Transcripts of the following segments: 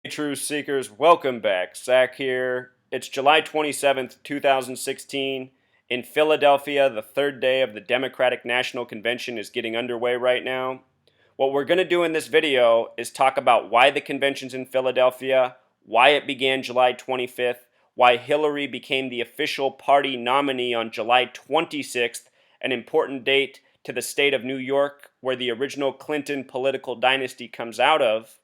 Truth Seekers, welcome back. Zach here. It's July 27th, 2016. In Philadelphia, the third day of the Democratic National Convention is getting underway right now. What we're going to do in this video is talk about why the convention's in Philadelphia, why it began July 25th, why Hillary became the official party nominee on July 26th, an important date to the state of New York, where the original Clinton political dynasty comes out of.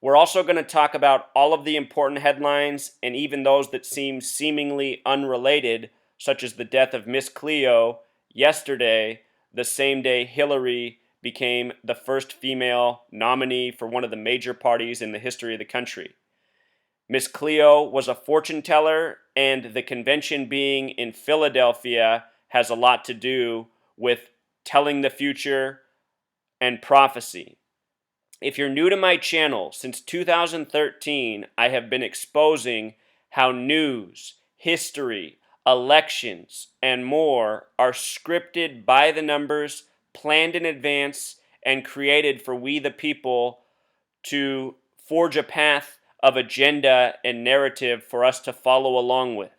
We're also going to talk about all of the important headlines and even those that seem seemingly unrelated, such as the death of Miss Cleo yesterday, the same day Hillary became the first female nominee for one of the major parties in the history of the country. Miss Cleo was a fortune teller, and the convention being in Philadelphia has a lot to do with telling the future and prophecy. If you're new to my channel, since 2013, I have been exposing how news, history, elections, and more are scripted by the numbers, planned in advance, and created for we the people to forge a path of agenda and narrative for us to follow along with.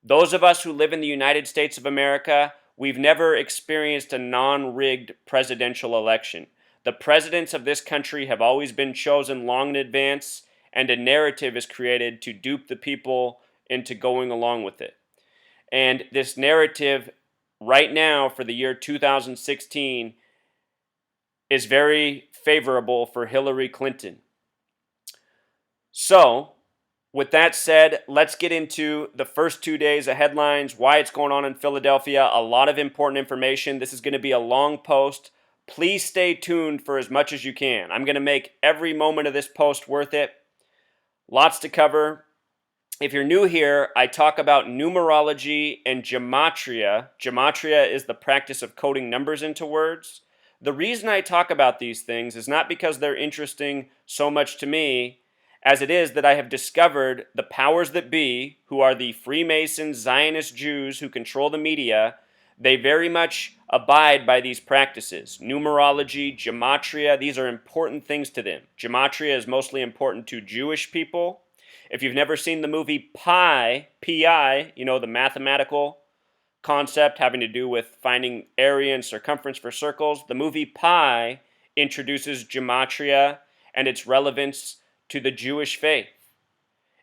Those of us who live in the United States of America, we've never experienced a non-rigged presidential election. The presidents of this country have always been chosen long in advance, and a narrative is created to dupe the people into going along with it. And this narrative right now for the year 2016 is very favorable for Hillary Clinton. So, with that said, let's get into the first 2 days of headlines, why it's going on in Philadelphia, a lot of important information. This is going to be a long post. Please stay tuned for as much as you can. I'm going to make every moment of this post worth it. Lots to cover. If you're new here, I talk about numerology and gematria. Gematria is the practice of coding numbers into words. The reason I talk about these things is not because they're interesting so much to me, as it is that I have discovered the powers that be, who are the Masons, Zionist Jews who control the media, they very much abide by these practices. Numerology, gematria, these are important things to them. Gematria is mostly important to Jewish people. If you've never seen the movie Pi, P-I, you know, the mathematical concept having to do with finding area and circumference for circles, the movie Pi introduces gematria and its relevance to the Jewish faith.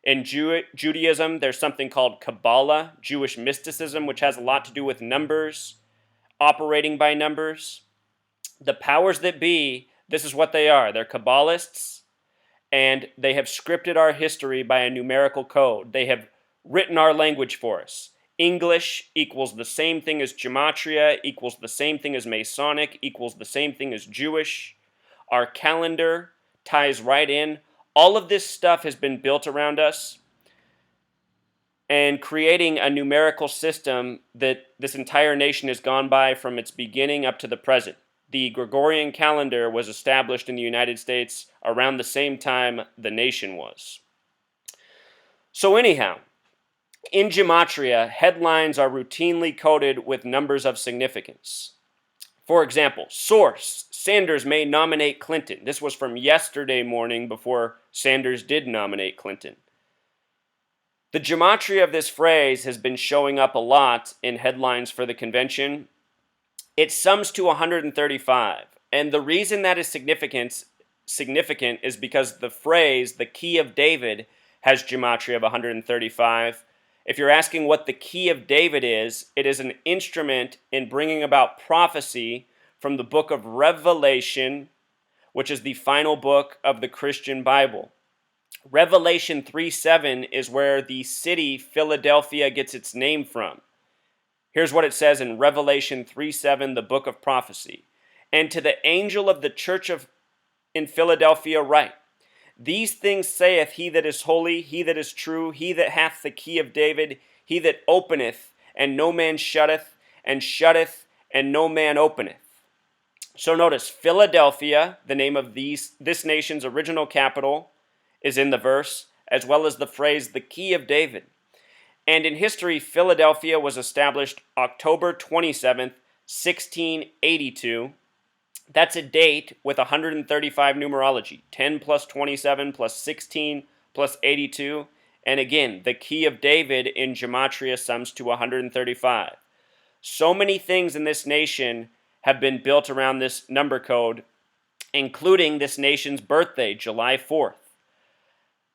In Judaism, there's something called Kabbalah, Jewish mysticism, which has a lot to do with numbers, operating by numbers. The powers that be, this is what they are. They're Kabbalists, and they have scripted our history by a numerical code. They have written our language for us. English equals the same thing as gematria, equals the same thing as Masonic, equals the same thing as Jewish. Our calendar ties right in. All of this stuff has been built around us and creating a numerical system that this entire nation has gone by from its beginning up to the present. The Gregorian calendar was established in the United States around the same time the nation was. So anyhow, in gematria, headlines are routinely coded with numbers of significance. For example, source, Sanders may nominate Clinton. This was from yesterday morning before Sanders did nominate Clinton. The gematria of this phrase has been showing up a lot in headlines for the convention. It sums to 135, and the reason that is significant is because the phrase, the key of David, has gematria of 135. If you're asking what the key of David is, it is an instrument in bringing about prophecy from the book of Revelation, which is the final book of the Christian Bible. Revelation 3:7 is where the city Philadelphia gets its name from. Here's what it says in Revelation 3:7, the book of prophecy. And to the angel of the church in Philadelphia write, these things saith he that is holy, he that is true, he that hath the key of David, he that openeth, and no man shutteth, and shutteth, and no man openeth. So notice, Philadelphia, the name of this nation's original capital, is in the verse, as well as the phrase, the key of David. And in history, Philadelphia was established October 27th, 1682. That's a date with 135 numerology, 10 plus 27 plus 16 plus 82. And again, the key of David in Gematria sums to 135. So many things in this nation have been built around this number code, including this nation's birthday, July 4th.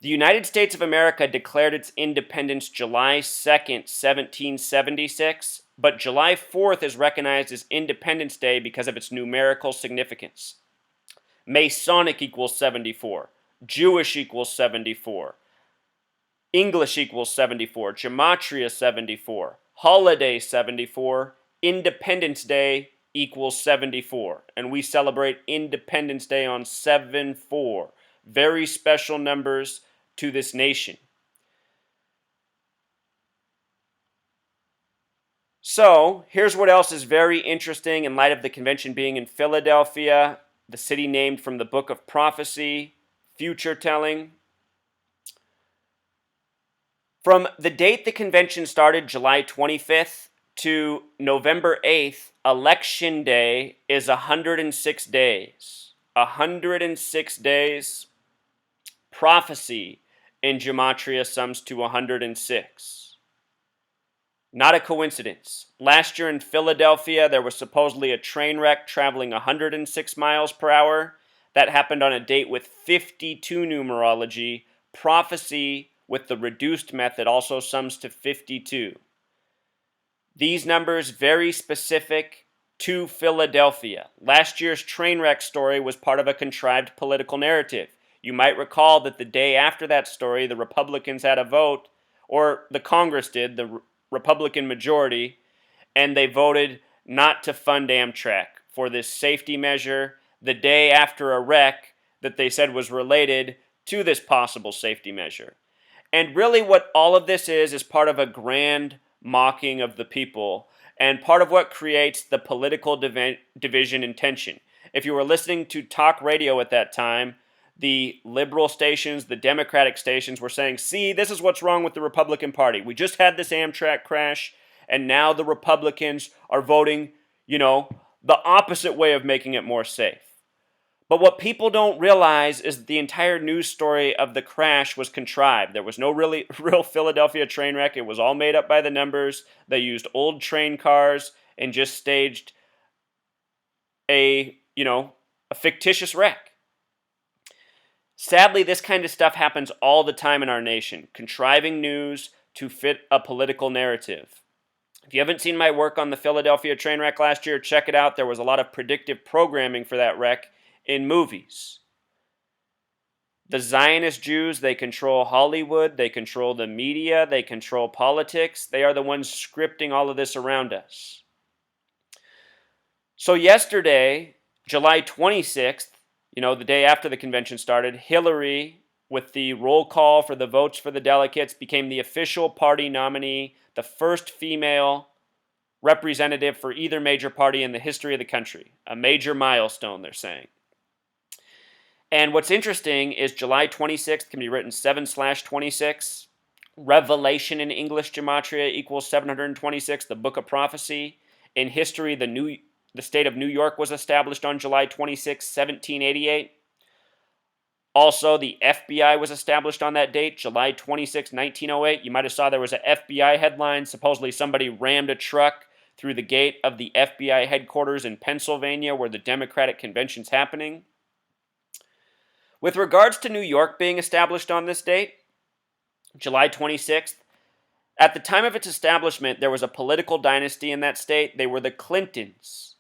The United States of America declared its independence July 2nd, 1776, but July 4th is recognized as Independence Day because of its numerical significance. Masonic equals 74, Jewish equals 74, English equals 74, Gematria 74, Holiday 74, Independence Day equals 74, and we celebrate Independence Day on 7/4. Very special numbers to this nation. So, here's what else is very interesting in light of the convention being in Philadelphia, the city named from the book of prophecy, future telling. From the date the convention started, July 25th, to November 8th, Election Day is 106 days. 106 days. Prophecy in Gematria sums to 106. Not a coincidence. Last year in Philadelphia, there was supposedly a train wreck traveling 106 miles per hour. That happened on a date with 52 numerology. Prophecy with the reduced method also sums to 52. These numbers very specific to Philadelphia. Last year's train wreck story was part of a contrived political narrative. You might recall that the day after that story, the Republicans had a vote, or the Congress did, the Republican majority, and they voted not to fund Amtrak for this safety measure the day after a wreck that they said was related to this possible safety measure. And really what all of this is part of a grand mocking of the people and part of what creates the political division and tension. If you were listening to talk radio at that time, the liberal stations, the Democratic stations were saying, see, this is what's wrong with the Republican Party. We just had this Amtrak crash, and now the Republicans are voting, the opposite way of making it more safe. But what people don't realize is that the entire news story of the crash was contrived. There was no real Philadelphia train wreck. It was all made up by the numbers. They used old train cars and just staged a fictitious wreck. Sadly, this kind of stuff happens all the time in our nation, contriving news to fit a political narrative. If you haven't seen my work on the Philadelphia train wreck last year, check it out. There was a lot of predictive programming for that wreck in movies. The Zionist Jews, they control Hollywood, they control the media, they control politics. They are the ones scripting all of this around us. So yesterday, July 26th, the day after the convention started, Hillary, with the roll call for the votes for the delegates, became the official party nominee, the first female representative for either major party in the history of the country. A major milestone, they're saying. And what's interesting is July 26th can be written 7/26. Revelation in English Gematria equals 726, the book of prophecy. In history, the state of New York was established on July 26, 1788. Also, the FBI was established on that date, July 26, 1908. You might have saw there was an FBI headline. Supposedly somebody rammed a truck through the gate of the FBI headquarters in Pennsylvania where the Democratic Convention's happening. With regards to New York being established on this date, July 26th, at the time of its establishment, there was a political dynasty in that state. They were the Clintons.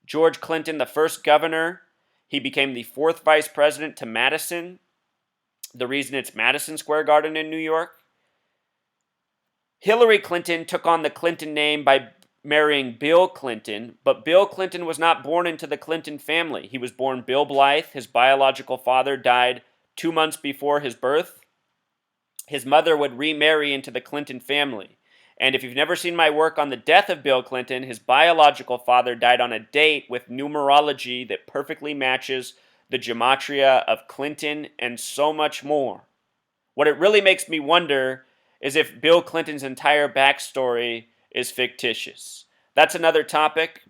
George Clinton, the first governor, he became the fourth vice president to Madison. The reason it's Madison Square Garden in New York. Hillary Clinton took on the Clinton name by marrying Bill Clinton, but Bill Clinton was not born into the Clinton family. He was born Bill Blythe. His biological father died 2 months before his birth. His mother would remarry into the Clinton family. And if you've never seen my work on the death of Bill Clinton, his biological father died on a date with numerology that perfectly matches the gematria of Clinton and so much more. What it really makes me wonder is if Bill Clinton's entire backstory is fictitious. That's another topic.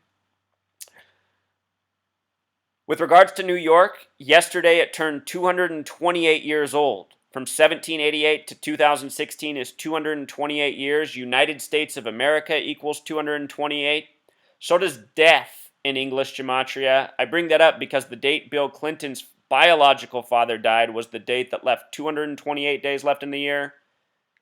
With regards to New York, yesterday it turned 228 years old. From 1788 to 2016 is 228 years. United States of America equals 228. So does death in English gematria. I bring that up because the date Bill Clinton's biological father died was the date that left 228 days left in the year.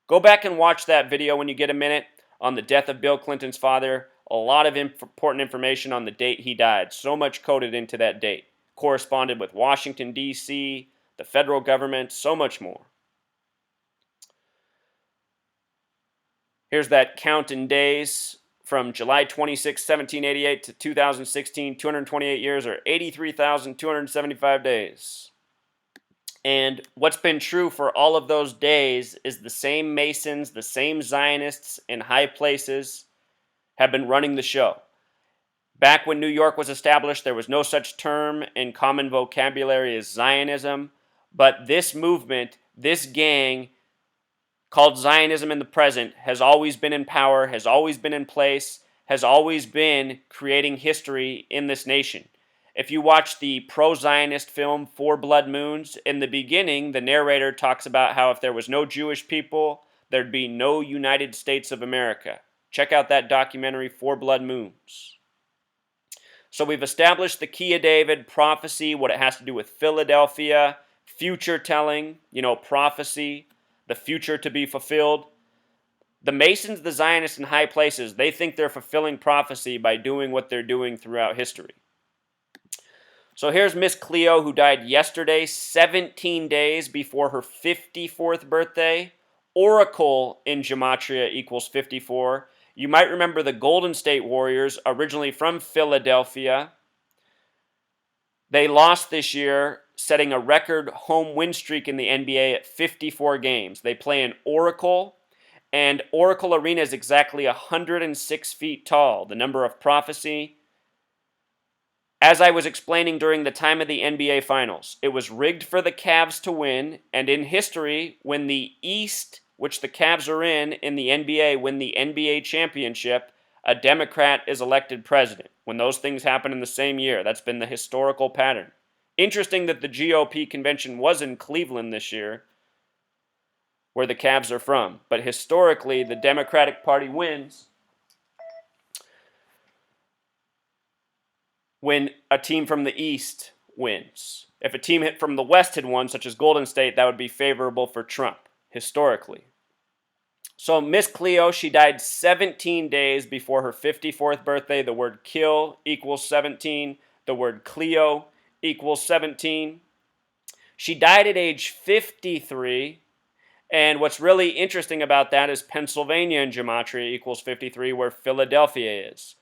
Go back and watch that video when you get a minute on the death of Bill Clinton's father. A lot of important information on the date he died. So much coded into that date. Corresponded with Washington, D.C., the federal government, so much more. Here's that count in days from July 26, 1788 to 2016. 228 years or 83,275 days. And what's been true for all of those days is the same Masons, the same Zionists in high places have been running the show. Back when New York was established, there was no such term in common vocabulary as Zionism, but this movement, this gang called Zionism in the present has always been in power, has always been in place, has always been creating history in this nation. If you watch the pro-Zionist film Four Blood Moons, in the beginning, the narrator talks about how if there was no Jewish people, there'd be no United States of America. Check out that documentary, Four Blood Moons. So we've established the Key of David, prophecy, what it has to do with Philadelphia, future telling, prophecy, the future to be fulfilled. The Masons, the Zionists in high places, they think they're fulfilling prophecy by doing what they're doing throughout history. So here's Miss Cleo, who died yesterday, 17 days before her 54th birthday. Oracle in gematria equals 54. You might remember the Golden State Warriors, originally from Philadelphia. They lost this year, setting a record home win streak in the NBA at 54 games. They play in Oracle, and Oracle Arena is exactly 106 feet tall, the number of prophecy. As I was explaining during the time of the NBA Finals, it was rigged for the Cavs to win, and in history, when the East, which the Cavs are in the NBA, win the NBA championship, a Democrat is elected president. When those things happen in the same year, that's been the historical pattern. Interesting that the GOP Convention was in Cleveland this year, where the Cavs are from. But historically, the Democratic Party wins when a team from the East wins. If a team from the West had won, such as Golden State, that would be favorable for Trump, historically. So Miss Cleo, she died 17 days before her 54th birthday. The word kill equals 17. The word Cleo equals 17. She died at age 53. And what's really interesting about that is Pennsylvania in gematria equals 53, where Philadelphia is.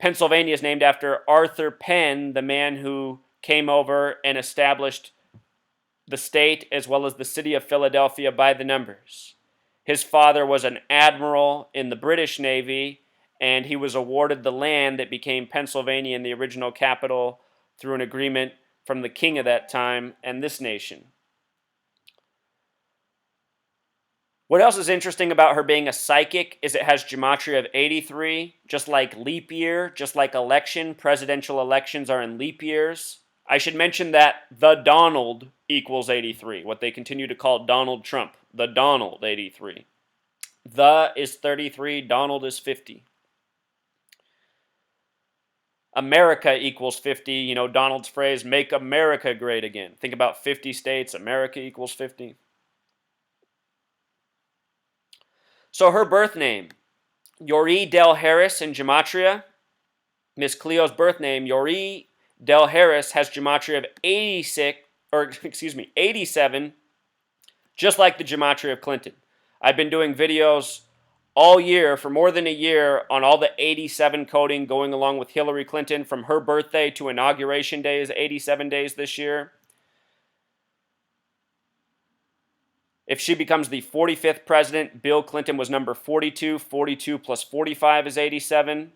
Pennsylvania is named after Arthur Penn, the man who came over and established the state as well as the city of Philadelphia by the numbers. His father was an admiral in the British Navy, and he was awarded the land that became Pennsylvania in the original capital through an agreement from the king of that time and this nation. What else is interesting about her being a psychic is it has gematria of 83, just like leap year, just like election. Presidential elections are in leap years. I should mention that the Donald equals 83, what they continue to call Donald Trump. The Donald, 83. The is 33, Donald is 50. America equals 50. Donald's phrase, make America great again. Think about 50 states, America equals 50. So her birth name, Yori Del Harris in gematria. Miss Cleo's birth name, Yori Del Harris, has gematria of 87, just like the gematria of Clinton. I've been doing videos all year, for more than a year, on all the 87 coding going along with Hillary Clinton. From her birthday to Inauguration Day is 87 days this year. If she becomes the 45th president, Bill Clinton was number 42. 42 plus 45 is 87.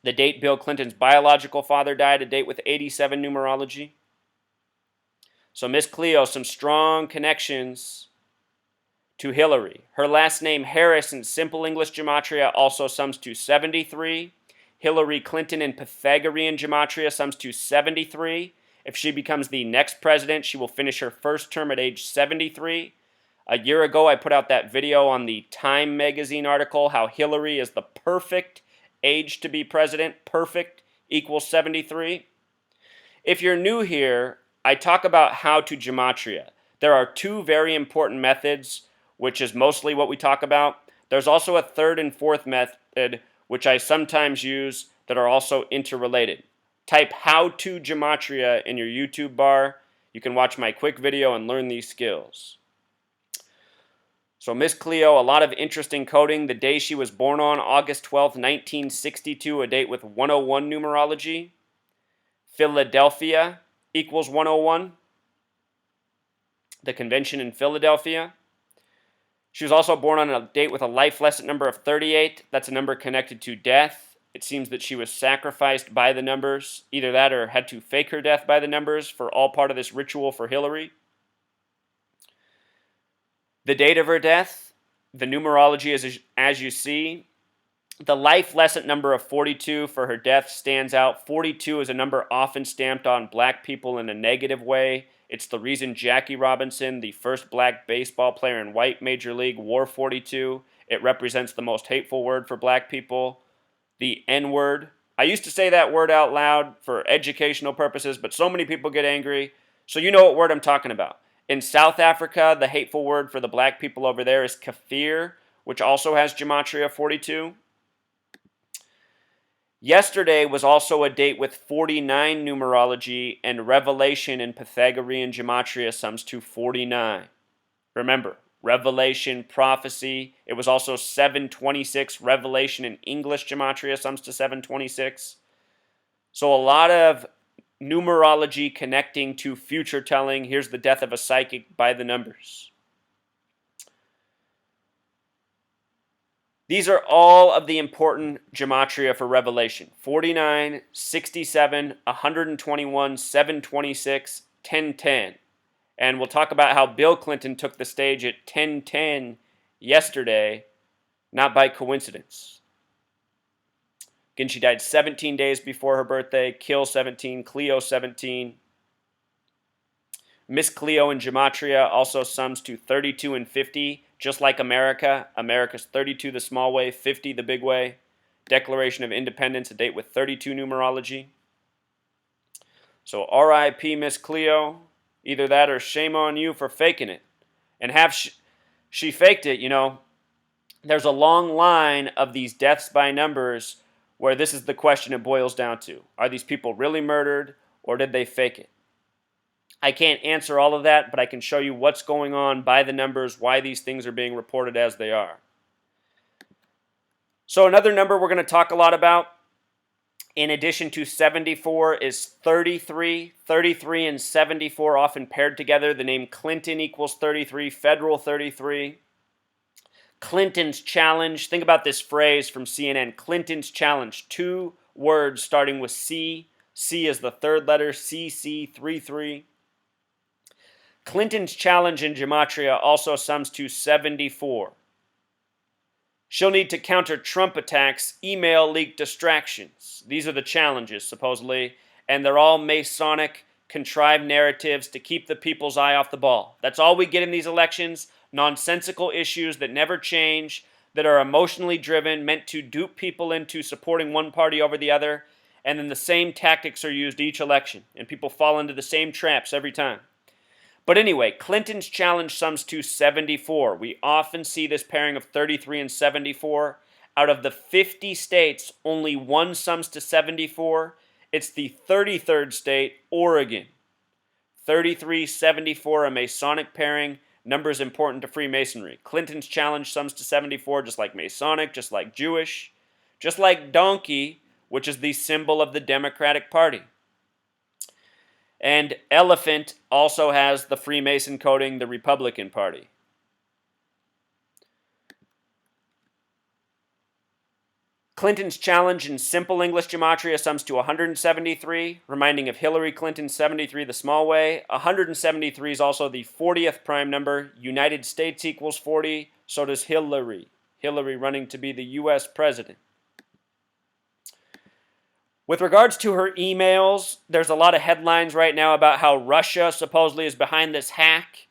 The date Bill Clinton's biological father died, a date with 87 numerology. So Miss Cleo, some strong connections to Hillary. Her last name, Harris, in simple English gematria also sums to 73. Hillary Clinton in Pythagorean gematria sums to 73. If she becomes the next president, she will finish her first term at age 73. A year ago, I put out that video on the Time magazine article, how Hillary is the perfect age to be president. Perfect equals 73. If you're new here, I talk about how to gematria. There are two very important methods, which is mostly what we talk about. There's also a third and fourth method, which I sometimes use, that are also interrelated. Type how to gematria in your YouTube bar. You can watch my quick video and learn these skills. So Miss Cleo, a lot of interesting coding. The day she was born on, August 12th, 1962, a date with 101 numerology. Philadelphia equals 101. The convention in Philadelphia. She was also born on a date with a life lesson number of 38. That's a number connected to death. It seems that she was sacrificed by the numbers. Either that or had to fake her death by the numbers for all part of this ritual for Hillary. The date of her death, the numerology is as you see. The life lesson number of 42 for her death stands out. 42 is a number often stamped on black people in a negative way. It's the reason Jackie Robinson, the first black baseball player in white Major League, wore 42. It represents the most hateful word for black people, the N-word. I used to say that word out loud for educational purposes, but so many people get angry. So you know what word I'm talking about. In South Africa, the hateful word for the black people over there is kafir, which also has gematria 42. Yesterday was also a date with 49 numerology, and revelation in Pythagorean gematria sums to 49. Remember, revelation, prophecy. It was also 726. Revelation in English gematria sums to 726. So a lot of numerology connecting to future telling. Here's the death of a psychic by the numbers. These are all of the important gematria for Revelation. 49, 67, 121, 726, 1010. And we'll talk about how Bill Clinton took the stage at 1010 yesterday, not by coincidence. Again, she died 17 days before her birthday. Kill 17, Cleo 17. Miss Cleo in gematria also sums to 32 and 50, just like America. America's 32 the small way, 50 the big way. Declaration of Independence, a date with 32 numerology. So R.I.P. Miss Cleo. Either that or shame on you for faking it. And she faked it, you know. There's a long line of these deaths by numbers where this is the question it boils down to. Are these people really murdered, or did they fake it? I can't answer all of that, but I can show you what's going on by the numbers, why these things are being reported as they are. So another number we're going to talk a lot about, in addition to 74, is 33. 33 and 74 often paired together. The name Clinton equals 33, federal 33. Clinton's challenge. Think about this phrase from CNN. Clinton's challenge. 2 words starting with C. C is the third letter. CC33. Clinton's challenge in gematria also sums to 74. She'll need to counter Trump attacks, email leak distractions. These are the challenges, supposedly, and they're all Masonic, contrived narratives to keep the people's eye off the ball. That's all we get in these elections. Nonsensical issues that never change, that are emotionally driven, meant to dupe people into supporting one party over the other, and then the same tactics are used each election, and people fall into the same traps every time. But anyway, Clinton's challenge sums to 74. We often see this pairing of 33 and 74. Out of the 50 states, only one sums to 74. It's the 33rd state, Oregon. 33-74, a Masonic pairing. Numbers important to Freemasonry. Clinton's challenge sums to 74, just like Masonic, just like Jewish, just like donkey, which is the symbol of the Democratic Party. And elephant also has the Freemason coding, the Republican Party. Clinton's challenge in simple English gematria sums to 173, reminding of Hillary Clinton's 73 the small way. 173 is also the 40th prime number. United States equals 40, so does Hillary. Hillary running to be the U.S. president. With regards to her emails, there's a lot of headlines right now about how Russia supposedly is behind this hack.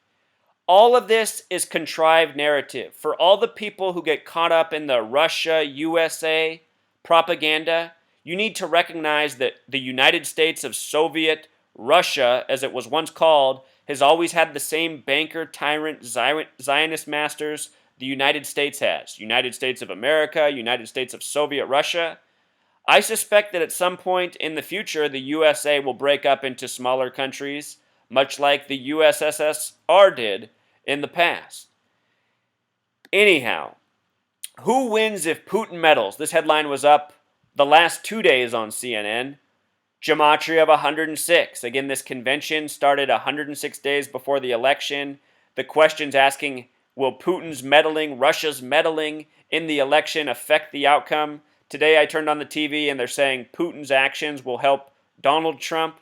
All of this is contrived narrative. For all the people who get caught up in the Russia, USA propaganda, you need to recognize that the United States of Soviet Russia, as it was once called, has always had the same banker, tyrant, Zionist masters the United States has. United States of America, United States of Soviet Russia. I suspect that at some point in the future, the USA will break up into smaller countries, much like the USSR did in the past. Anyhow, who wins if Putin meddles? This headline was up the last 2 days on CNN. Gematria of 106. Again, this convention started 106 days before the election. The question's asking, will Putin's meddling, Russia's meddling in the election affect the outcome? Today I turned on the TV and they're saying Putin's actions will help Donald Trump.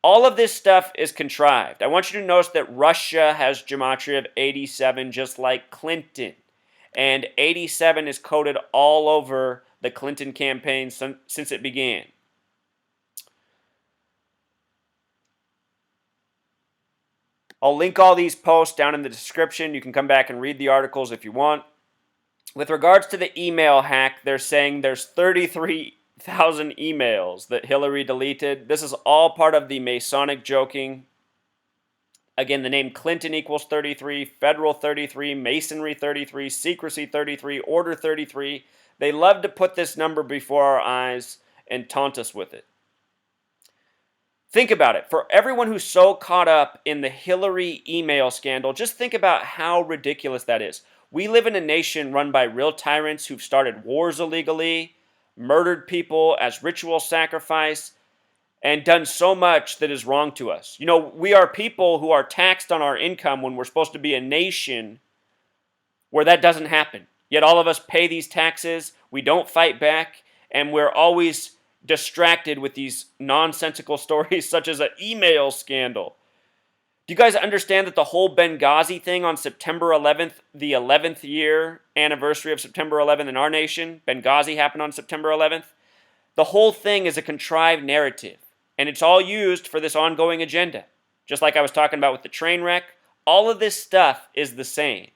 All of this stuff is contrived. I want you to notice that Russia has gematria of 87 just like Clinton. And 87 is coded all over the Clinton campaign since it began. I'll link all these posts down in the description. You can come back and read the articles if you want. With regards to the email hack, they're saying there's 33,000 emails that Hillary deleted. This is all part of the Masonic joking. Again, the name Clinton equals 33, Federal 33, Masonry 33, Secrecy 33, Order 33. They love to put this number before our eyes and taunt us with it. Think about it. For everyone who's so caught up in the Hillary email scandal, just think about how ridiculous that is. We live in a nation run by real tyrants who've started wars illegally, murdered people as ritual sacrifice, and done so much that is wrong to us. You know, we are people who are taxed on our income when we're supposed to be a nation where that doesn't happen. Yet all of us pay these taxes, we don't fight back, and we're always distracted with these nonsensical stories such as an email scandal. Do you guys understand that the whole Benghazi thing on September 11th, the 11th year anniversary of September 11th in our nation, Benghazi happened on September 11th? The whole thing is a contrived narrative, and it's all used for this ongoing agenda. Just like I was talking about with the train wreck, all of this stuff is the same.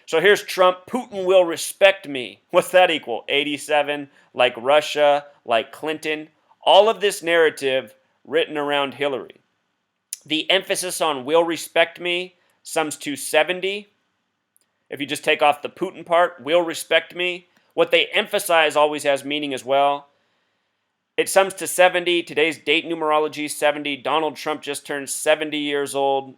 So here's Trump, Putin will respect me. What's that equal? 87, like Russia, like Clinton. All of this narrative written around Hillary. The emphasis on will respect me sums to 70. If you just take off the Putin part, will respect me. What they emphasize always has meaning as well. It sums to 70. Today's date numerology is 70. Donald Trump just turned 70 years old.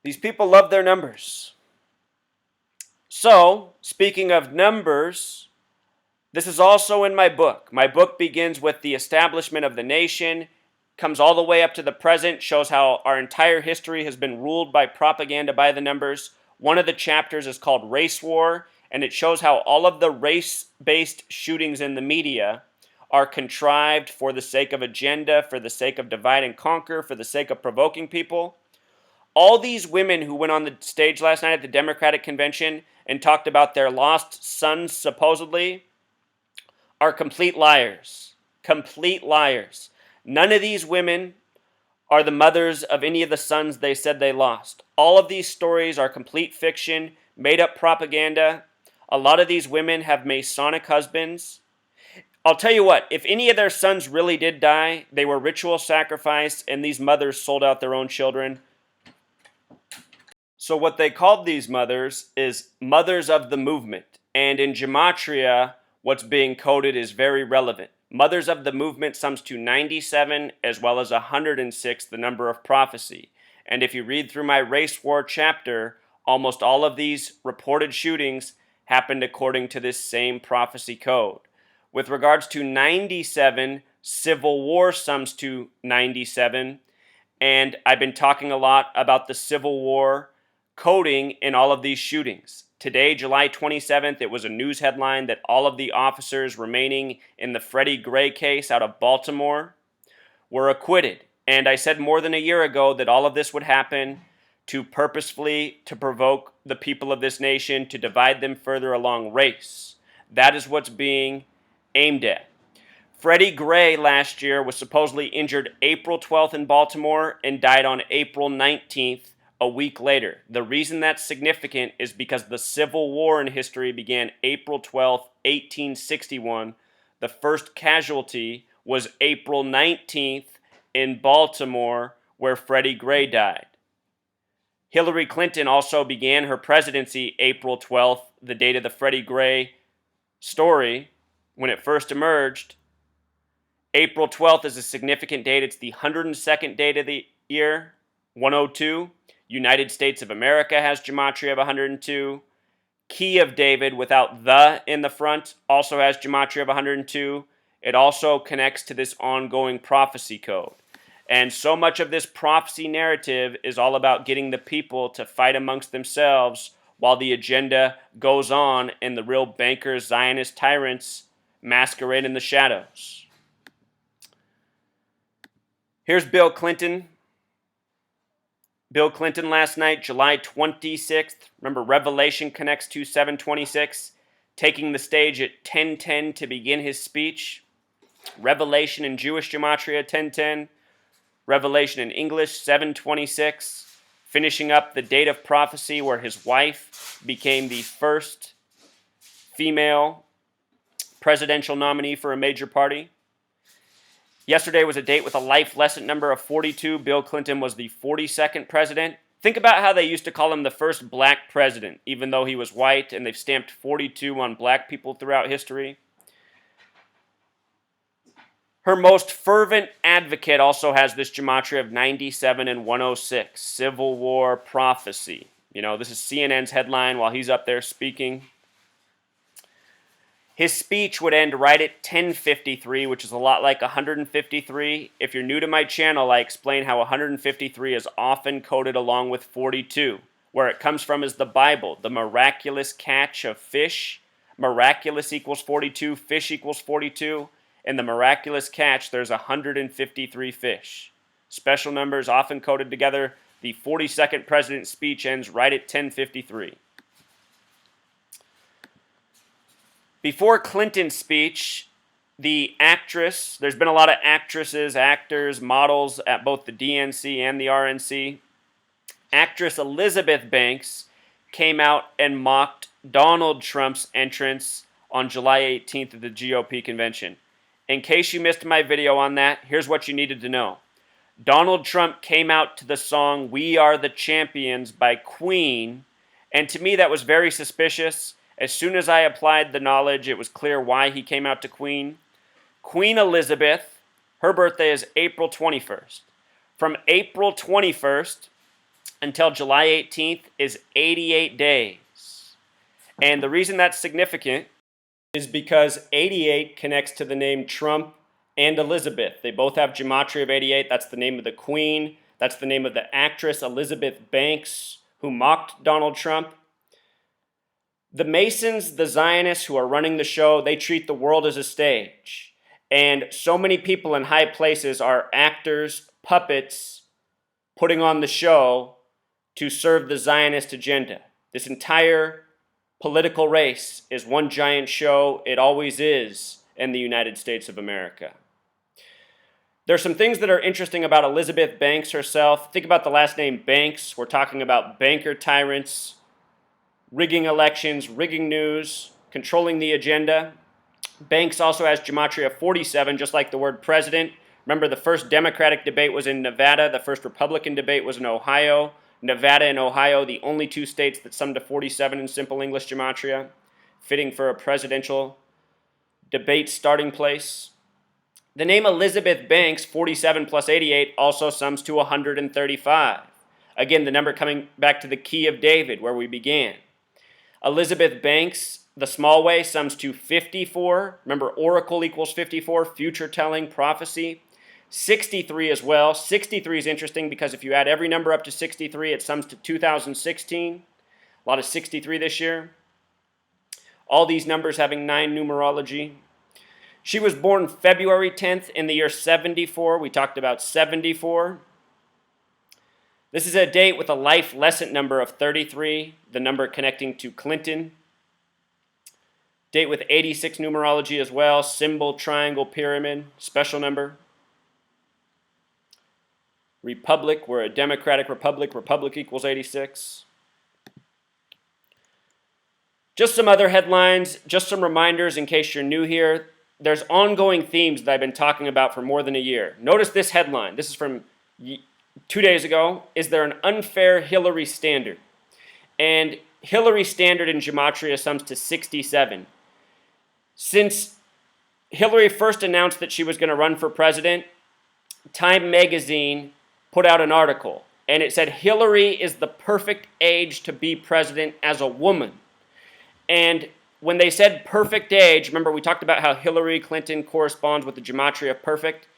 These people love their numbers. So, speaking of numbers, this is also in my book. My book begins with the establishment of the nation, comes all the way up to the present, shows how our entire history has been ruled by propaganda by the numbers. One of the chapters is called Race War, and it shows how all of the race-based shootings in the media are contrived for the sake of agenda, for the sake of divide and conquer, for the sake of provoking people. All these women who went on the stage last night at the Democratic Convention and talked about their lost sons, supposedly, are complete liars. Complete liars. None of these women are the mothers of any of the sons they said they lost. All of these stories are complete fiction, made-up propaganda. A lot of these women have Masonic husbands. I'll tell you what, if any of their sons really did die, they were ritual sacrifice, and these mothers sold out their own children. So what they called these mothers is mothers of the movement. And in Gematria, what's being coded is very relevant. Mothers of the movement sums to 97 as well as 106, the number of prophecy. And if you read through my race war chapter, almost all of these reported shootings happened according to this same prophecy code. With regards to 97, Civil War sums to 97. And I've been talking a lot about the Civil War coding in all of these shootings. Today, July 27th, it was a news headline that all of the officers remaining in the Freddie Gray case out of Baltimore were acquitted. And I said more than a year ago that all of this would happen to purposefully to provoke the people of this nation, to divide them further along race. That is what's being aimed at. Freddie Gray last year was supposedly injured April 12th in Baltimore and died on April 19th, a week later. The reason that's significant is because the Civil War in history began April 12th, 1861. The first casualty was April 19th in Baltimore, where Freddie Gray died. Hillary Clinton also began her presidency April 12th, the date of the Freddie Gray story, when it first emerged. April 12th is a significant date. It's the 102nd date of the year, 102. United States of America has gematria of 102. Key of David without the in the front also has gematria of 102. It also connects to this ongoing prophecy code. And so much of this prophecy narrative is all about getting the people to fight amongst themselves while the agenda goes on and the real bankers, Zionist tyrants masquerade in the shadows. Here's Bill Clinton. Bill Clinton last night, July 26th. Remember, Revelation connects to 726. Taking the stage at 10:10 to begin his speech. Revelation in Jewish gematria, 10:10. Revelation in English, 726. Finishing up the date of prophecy where his wife became the first female presidential nominee for a major party. Yesterday was a date with a life lesson number of 42. Bill Clinton was the 42nd president. Think about how they used to call him the first black president, even though he was white, and they've stamped 42 on black people throughout history. Her most fervent advocate also has this gematria of 97 and 106, Civil War prophecy. You know, this is CNN's headline while he's up there speaking. His speech would end right at 10:53, which is a lot like 153. If you're new to my channel, I explain how 153 is often coded along with 42. Where it comes from is the Bible, the miraculous catch of fish. Miraculous equals 42, fish equals 42. In the miraculous catch, there's 153 fish. Special numbers often coded together. The 42nd president's speech ends right at 10:53. Before Clinton's speech, the actress, there's been a lot of actresses, actors, models at both the DNC and the RNC. Actress Elizabeth Banks came out and mocked Donald Trump's entrance on July 18th at the GOP Convention. In case you missed my video on that, here's what you needed to know. Donald Trump came out to the song "We Are the Champions" by Queen, and to me that was very suspicious. As soon as I applied the knowledge, it was clear why he came out to Queen. Queen Elizabeth, her birthday is April 21st. From April 21st until July 18th is 88 days. And the reason that's significant is because 88 connects to the name Trump and Elizabeth. They both have gematria of 88. That's the name of the Queen. That's the name of the actress Elizabeth Banks, who mocked Donald Trump. The Masons, the Zionists who are running the show, they treat the world as a stage. And so many people in high places are actors, puppets, putting on the show to serve the Zionist agenda. This entire political race is one giant show. It always is in the United States of America. There's some things that are interesting about Elizabeth Banks herself. Think about the last name Banks. We're talking about banker tyrants, rigging elections, rigging news, controlling the agenda. Banks also has gematria 47, just like the word president. Remember, the first Democratic debate was in Nevada. The first Republican debate was in Ohio. Nevada and Ohio, the only two states that sum to 47 in simple English gematria, fitting for a presidential debate starting place. The name Elizabeth Banks, 47 plus 88, also sums to 135. Again, the number coming back to the key of David, where we began. Elizabeth Banks, the small way, sums to 54. Remember, oracle equals 54, future telling, prophecy. 63 as well. 63 is interesting because if you add every number up to 63, it sums to 2016. A lot of 63 this year. All these numbers having 9 numerology. She was born February 10th in the year 74. We talked about 74. This is a date with a life lesson number of 33, the number connecting to Clinton. Date with 86 numerology as well, symbol, triangle, pyramid, special number. Republic, we're a democratic republic. Republic equals 86. Just some other headlines, just some reminders in case you're new here. There's ongoing themes that I've been talking about for more than a year. Notice this headline. This is from 2 days ago. Is there an unfair Hillary standard? And Hillary standard in gematria sums to 67. Since Hillary first announced that she was going to run for president, Time magazine put out an article, and it said Hillary is the perfect age to be president as a woman. And when they said perfect age, remember we talked about how Hillary Clinton corresponds with the gematria of perfect?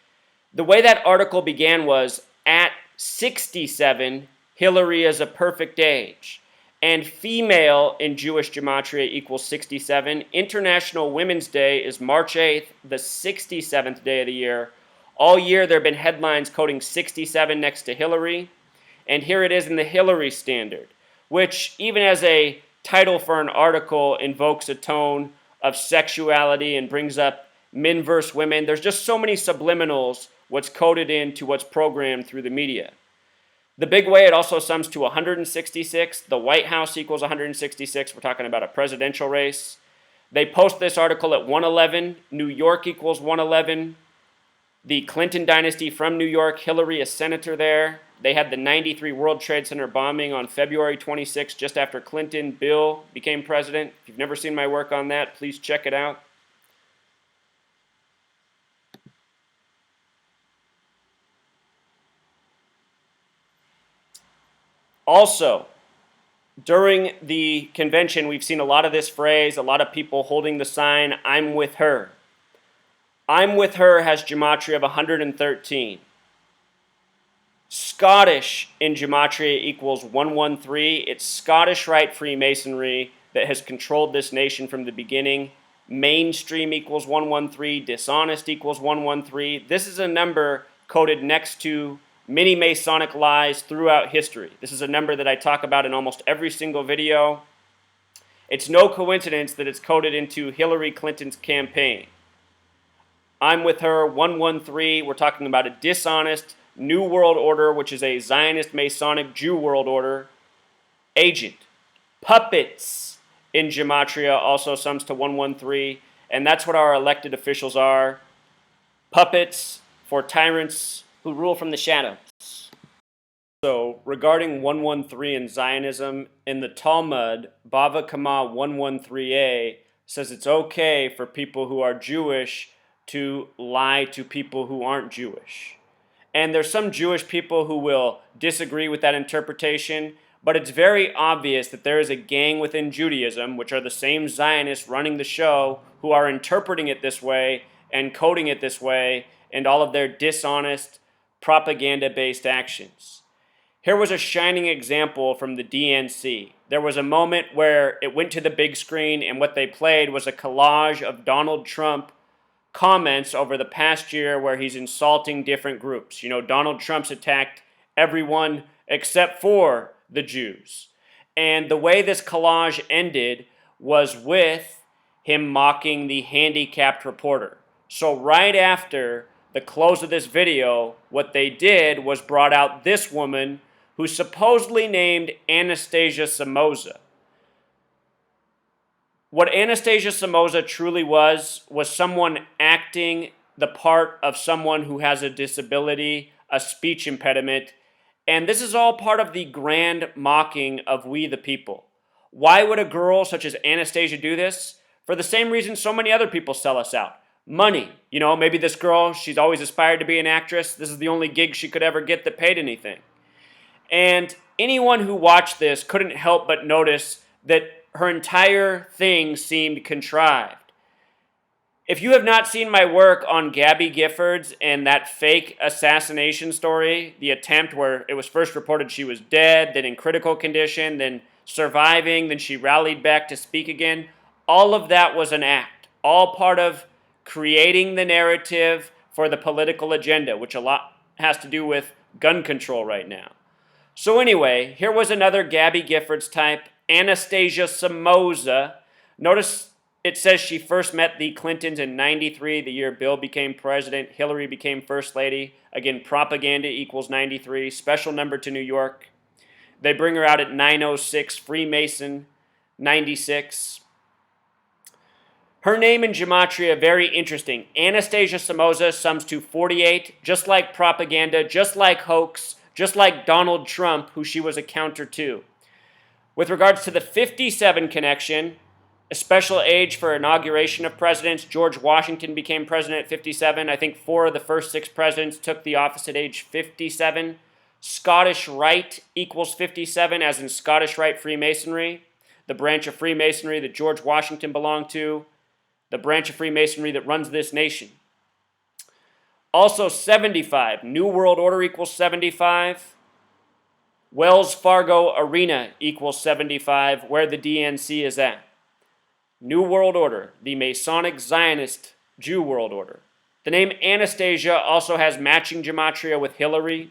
The way that article began was, at 67, Hillary is a perfect age. And female in Jewish gematria equals 67. International Women's Day is March 8th, the 67th day of the year. All year there have been headlines coding 67 next to Hillary. And here it is in the Hillary standard, which even as a title for an article invokes a tone of sexuality and brings up men versus women. There's just so many subliminals what's coded into what's programmed through the media. The big way, it also sums to 166. The White House equals 166. We're talking about a presidential race. They post this article at 111. New York equals 111. The Clinton dynasty from New York, Hillary, a senator there. They had the 93 World Trade Center bombing on February 26, just after Clinton, Bill became president. If you've never seen my work on that, please check it out. Also, during the convention, we've seen a lot of this phrase, a lot of people holding the sign, I'm with her. I'm with her has gematria of 113. Scottish in gematria equals 113. It's Scottish Rite Freemasonry that has controlled this nation from the beginning. Mainstream equals 113. Dishonest equals 113. This is a number coded next to many Masonic lies throughout history. This is a number that I talk about in almost every single video. It's no coincidence that it's coded into Hillary Clinton's campaign. I'm with her, 113. We're talking about a dishonest New World Order, which is a Zionist Masonic Jew world order agent. Puppets in gematria also sums to 113, and that's what our elected officials are. Puppets for tyrants who rule from the shadows. So, regarding 113 in Zionism, in the Talmud, Bava Kama 113a says it's okay for people who are Jewish to lie to people who aren't Jewish. And there's some Jewish people who will disagree with that interpretation, but it's very obvious that there is a gang within Judaism, which are the same Zionists running the show, who are interpreting it this way and coding it this way, and all of their dishonest, propaganda-based actions. Here was a shining example from the DNC. There was a moment where it went to the big screen, and what they played was a collage of Donald Trump comments over the past year where he's insulting different groups. You know, Donald Trump's attacked everyone except for the Jews. And the way this collage ended was with him mocking the handicapped reporter. So right after the close of this video, what they did was brought out this woman who's supposedly named Anastasia Somoza. What Anastasia Somoza truly was someone acting the part of someone who has a disability, a speech impediment, and this is all part of the grand mocking of we the people. Why would a girl such as Anastasia do this? For the same reason so many other people sell us out. Money. You know, maybe this girl, she's always aspired to be an actress. This is the only gig she could ever get that paid anything. And anyone who watched this couldn't help but notice that her entire thing seemed contrived. If you have not seen my work on Gabby Giffords and that fake assassination story, the attempt where it was first reported she was dead, then in critical condition, then surviving, then she rallied back to speak again, all of that was an act. All part of creating the narrative for the political agenda, which a lot has to do with gun control right now. So anyway, here was another Gabby Giffords type, Anastasia Somoza. Notice it says she first met the Clintons in 93, the year Bill became president, Hillary became first lady. Again, propaganda equals 93, special number to New York. They bring her out at 906, Freemason 96. Her name in gematria, very interesting. Anastasia Somoza sums to 48, just like propaganda, just like hoax, just like Donald Trump, who she was a counter to. With regards to the 57 connection, a special age for inauguration of presidents, George Washington became president at 57. I think 4 of the first 6 presidents took the office at age 57. Scottish Rite equals 57, as in Scottish Rite Freemasonry, the branch of Freemasonry that George Washington belonged to, the branch of Freemasonry that runs this nation. Also 75, New World Order equals 75. Wells Fargo Arena equals 75, where the DNC is at. New World Order, the Masonic Zionist Jew World Order. The name Anastasia also has matching gematria with Hillary,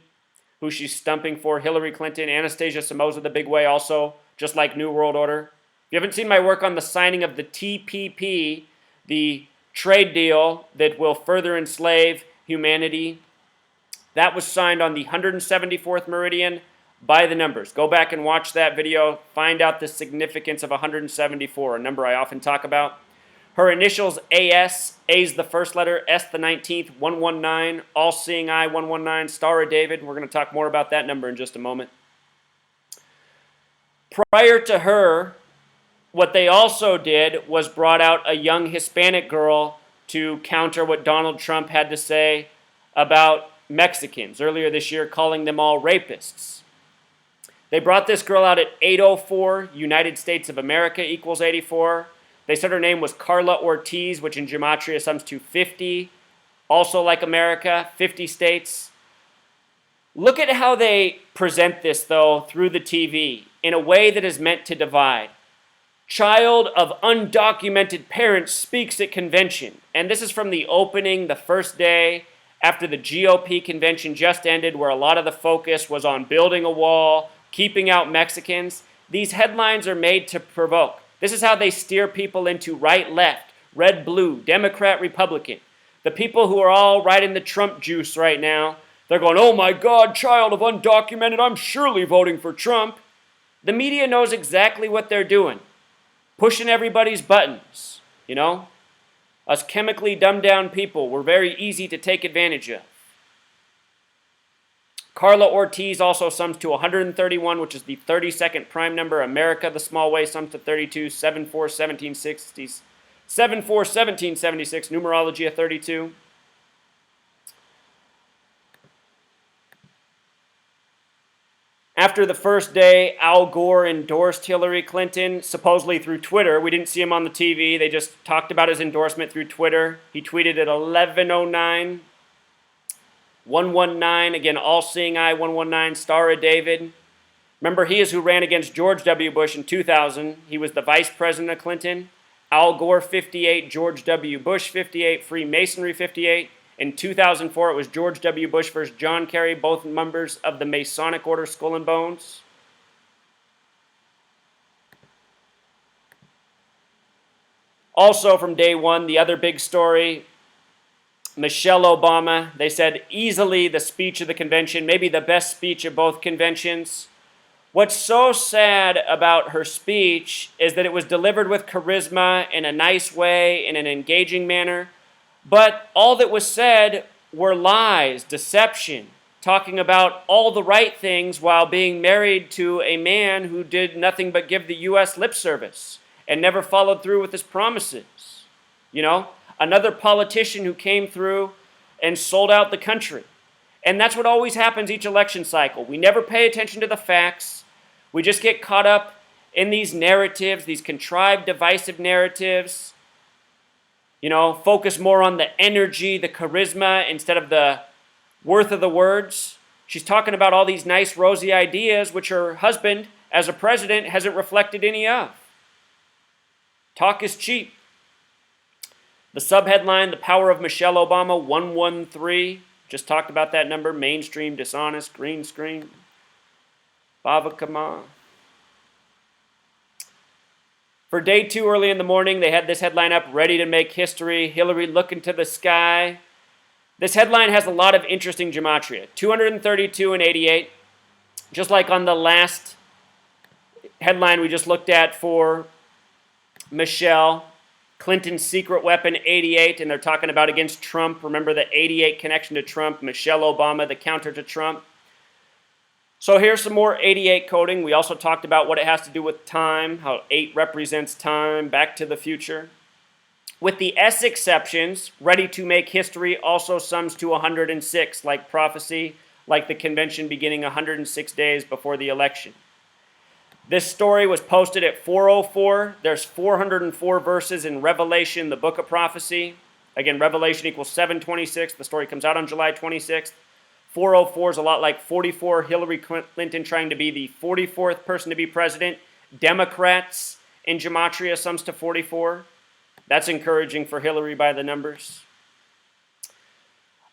who she's stumping for, Hillary Clinton. Anastasia Somoza, the big way also, just like New World Order. If you haven't seen my work on the signing of the TPP, the trade deal that will further enslave humanity, that was signed on the 174th meridian by the numbers. Go back and watch that video. Find out the significance of 174, a number I often talk about. Her initials AS, A's the first letter, S the 19th, 119, all-seeing eye 119, Star of David. We're going to talk more about that number in just a moment. Prior to her, what they also did was brought out a young Hispanic girl to counter what Donald Trump had to say about Mexicans earlier this year, calling them all rapists. They brought this girl out at 804, United States of America equals 84. They said her name was Carla Ortiz, which in gematria sums to 50. Also like America, 50 states. Look at how they present this, though, through the TV in a way that is meant to divide. Child of undocumented parents speaks at convention. And this is from the opening, the first day after the GOP convention just ended, where a lot of the focus was on building a wall, keeping out Mexicans. These headlines are made to provoke. This is how they steer people into right, left, red, blue, Democrat, Republican. The people who are all riding the Trump juice right now, they're going, oh my God, child of undocumented, I'm surely voting for Trump. The media knows exactly what they're doing. Pushing everybody's buttons, you know? Us chemically dumbed down people, we're very easy to take advantage of. Carla Ortiz also sums to 131, which is the 32nd prime number. America, the small way, sums to 32. 7-4-1776, numerology of 32. After the first day, Al Gore endorsed Hillary Clinton, supposedly through Twitter. We didn't see him on the TV. They just talked about his endorsement through Twitter. He tweeted at 11:09. 119, again, all-seeing eye, 119, Star of David. Remember, he is who ran against George W. Bush in 2000. He was the vice president of Clinton. Al Gore, 58, George W. Bush, 58, Freemasonry, 58. In 2004, it was George W. Bush versus John Kerry, both members of the Masonic Order, Skull and Bones. Also from day one, the other big story, Michelle Obama, they said easily the speech of the convention, maybe the best speech of both conventions. What's so sad about her speech is that it was delivered with charisma in a nice way, in an engaging manner, but all that was said were lies, deception, talking about all the right things while being married to a man who did nothing but give the U.S. lip service and never followed through with his promises. You know? Another politician who came through and sold out the country. And that's what always happens each election cycle. We never pay attention to the facts. We just get caught up in these narratives, these contrived, divisive narratives. You know, focus more on the energy, the charisma, instead of the worth of the words. She's talking about all these nice, rosy ideas, which her husband, as a president, hasn't reflected any of. Talk is cheap. The subheadline, The Power of Michelle Obama, 113. Just talked about that number. Mainstream, dishonest, green screen. Bava Kama. For day 2 early in the morning, they had this headline up, ready to make history. Hillary looking to the sky. This headline has a lot of interesting gematria. 232 and 88. Just like on the last headline we just looked at for Michelle. Clinton's secret weapon, 88, and they're talking about against Trump. Remember the 88 connection to Trump. Michelle Obama, the counter to Trump. So here's some more 88 coding. We also talked about what it has to do with time, how 8 represents time, back to the future. With the S exceptions, ready to make history also sums to 106, like prophecy, like the convention beginning 106 days before the election. This story was posted at 4:04. There's 404 verses in Revelation, the book of prophecy. Again, Revelation equals 726. The story comes out on July 26th. 4:04 is a lot like 44, Hillary Clinton trying to be the 44th person to be president. Democrats in gematria sums to 44. That's encouraging for Hillary by the numbers.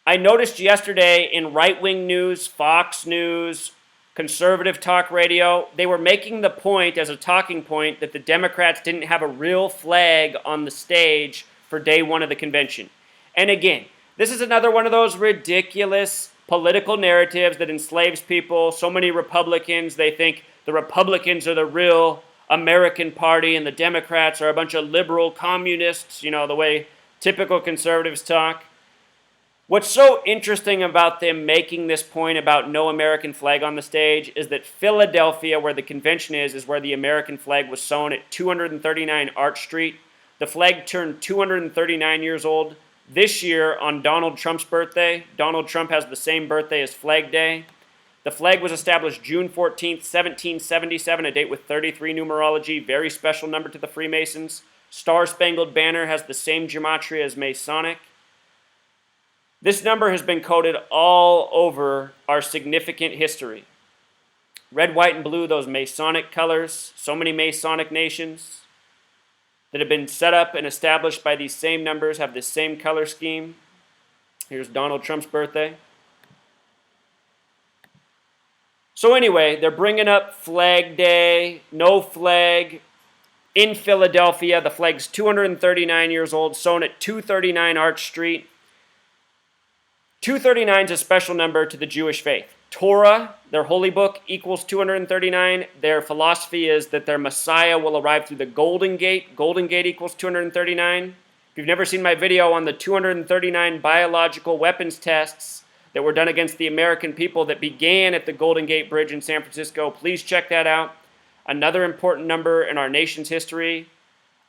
I noticed yesterday in right-wing news, Fox News, conservative talk radio, they were making the point as a talking point that the Democrats didn't have a real flag on the stage for day 1 of the convention. And again, this is another one of those ridiculous political narratives that enslaves people. So many Republicans, they think the Republicans are the real American party and the Democrats are a bunch of liberal communists, you know, the way typical conservatives talk. What's so interesting about them making this point about no American flag on the stage is that Philadelphia, where the convention is where the American flag was sewn at 239 Arch Street. The flag turned 239 years old this year on Donald Trump's birthday. Donald Trump has the same birthday as Flag Day. The flag was established June 14th, 1777, a date with 33 numerology, very special number to the Freemasons. Star-Spangled Banner has the same gematria as Masonic. This number has been coded all over our significant history. Red, white, and blue, those Masonic colors, so many Masonic nations that have been set up and established by these same numbers have this same color scheme. Here's Donald Trump's birthday. So anyway, they're bringing up Flag Day, no flag. In Philadelphia, the flag's 239 years old, sewn at 239 Arch Street. 239 is a special number to the Jewish faith. Torah, their holy book, equals 239. Their philosophy is that their Messiah will arrive through the Golden Gate. Golden Gate equals 239. If you've never seen my video on the 239 biological weapons tests that were done against the American people that began at the Golden Gate Bridge in San Francisco, please check that out. Another important number in our nation's history,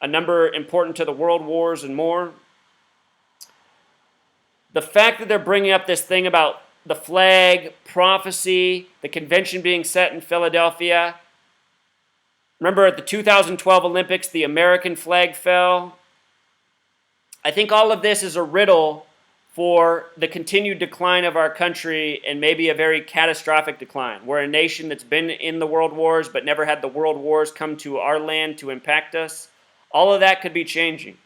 a number important to the world wars and more. The fact that they're bringing up this thing about the flag, prophecy, the convention being set in Philadelphia. Remember at the 2012 Olympics, the American flag fell. I think all of this is a riddle for the continued decline of our country and maybe a very catastrophic decline. We're a nation that's been in the world wars but never had the world wars come to our land to impact us. All of that could be changing.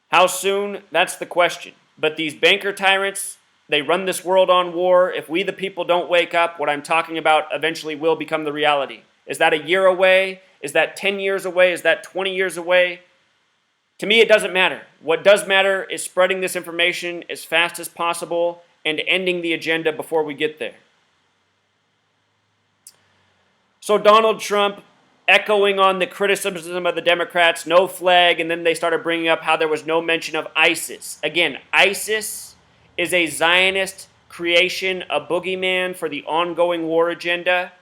How soon? That's the question. But these banker tyrants, they run this world on war. If we the people don't wake up, what I'm talking about eventually will become the reality. Is that a year away? Is that 10 years away? Is that 20 years away? To me, it doesn't matter. What does matter is spreading this information as fast as possible and ending the agenda before we get there. So Donald Trump, echoing on the criticism of the Democrats, no flag, and then they started bringing up how there was no mention of ISIS. Again, ISIS is a Zionist creation, a boogeyman for the ongoing war agenda.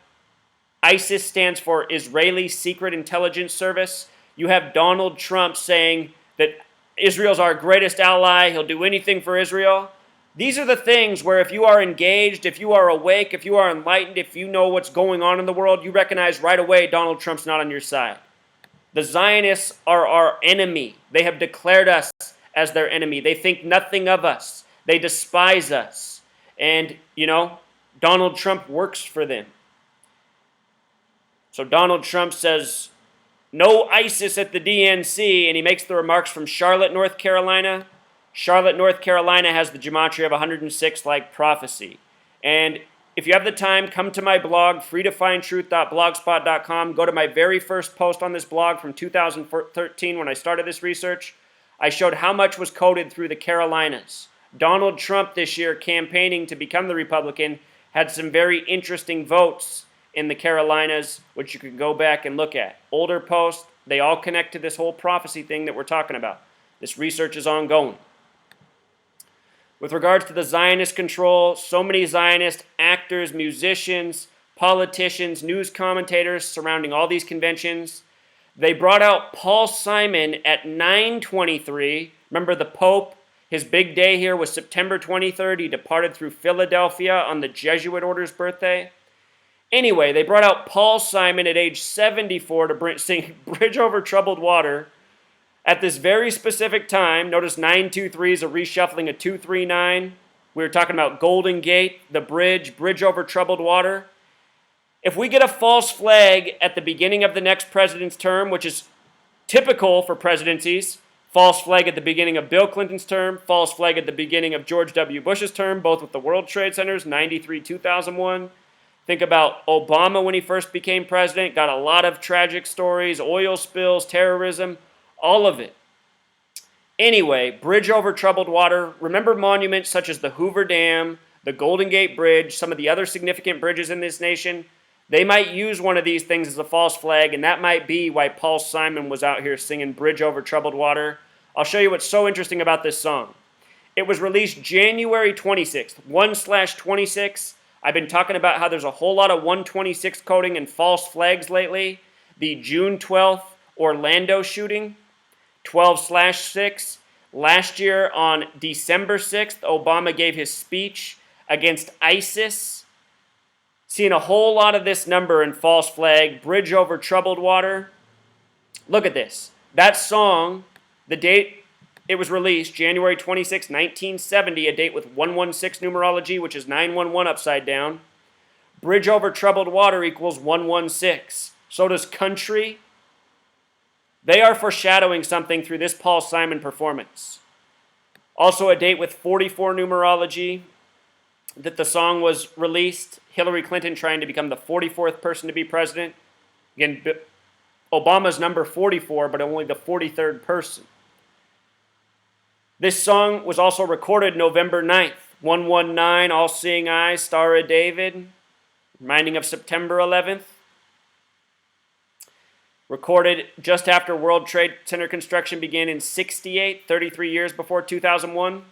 ISIS stands for Israeli Secret Intelligence Service. You have Donald Trump saying that Israel's our greatest ally, he'll do anything for Israel. These are the things where if you are engaged, if you are awake, if you are enlightened, if you know what's going on in the world, you recognize right away Donald Trump's not on your side. The Zionists are our enemy. They have declared us as their enemy. They think nothing of us. They despise us. And, Donald Trump works for them. So Donald Trump says, no ISIS at the DNC, and he makes the remarks from Charlotte, North Carolina. Charlotte, North Carolina has the gematria of 106 like prophecy. And If you have the time, come to my blog, freetofindtruth.blogspot.com. Go to my very first post on this blog from 2013 when I started this research. I showed how much was coded through the Carolinas. Donald Trump this year, campaigning to become the Republican, had some very interesting votes in the Carolinas, which you can go back and look at. Older posts, they all connect to this whole prophecy thing that we're talking about. This research is ongoing. With regards to the Zionist control, so many Zionist actors, musicians, politicians, news commentators surrounding all these conventions. They brought out Paul Simon at 9:23. Remember the Pope? His big day here was September 23rd. He departed through Philadelphia on the Jesuit order's birthday. Anyway, they brought out Paul Simon at age 74 to sing Bridge Over Troubled Water. At this very specific time, notice 923 is a reshuffling of 239. We were talking about Golden Gate, the bridge over troubled water. If we get a false flag at the beginning of the next president's term, which is typical for presidencies, false flag at the beginning of Bill Clinton's term, false flag at the beginning of George W. Bush's term, both with the World Trade Centers, 93, 2001. Think about Obama when he first became president, got a lot of tragic stories, oil spills, terrorism, all of it. Anyway, bridge over troubled water. Remember monuments such as the Hoover Dam, the Golden Gate Bridge, some of the other significant bridges in this nation. They might use one of these things as a false flag, and that might be why Paul Simon was out here singing Bridge Over Troubled Water. I'll show you what's so interesting about this song. It was released January 26th, 1/26. I've been talking about how there's a whole lot of 126 coding and false flags lately. The June 12th Orlando shooting. 12/6. Last year on December 6th, Obama gave his speech against ISIS. Seeing a whole lot of this number in false flag, bridge over troubled water. Look at this. That song, the date it was released, January 26, 1970, a date with 116 numerology, which is 911 upside down. Bridge over troubled water equals 116. So does country. They are foreshadowing something through this Paul Simon performance. Also a date with 44 numerology that the song was released. Hillary Clinton trying to become the 44th person to be president. Again, Obama's number 44, but only the 43rd person. This song was also recorded November 9th. 119, All-Seeing Eyes, Star of David, reminding of September 11th. Recorded just after World Trade Center construction began in 68, 33 years before 2001.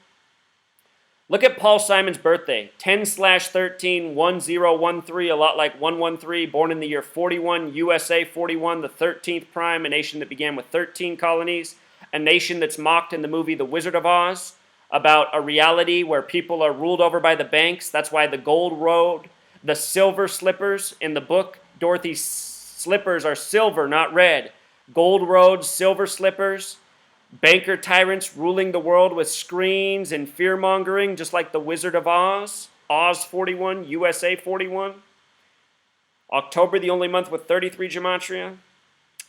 Look at Paul Simon's birthday, 10/13, 1013, a lot like 113, born in the year 41, USA 41, the 13th prime, a nation that began with 13 colonies, a nation that's mocked in the movie The Wizard of Oz, about a reality where people are ruled over by the banks. That's why the gold road, the silver slippers in the book, Dorothy's slippers are silver, not red. Gold roads, silver slippers. Banker tyrants ruling the world with screens and fear-mongering, just like the Wizard of Oz. Oz 41, USA 41. October, the only month with 33 gematria.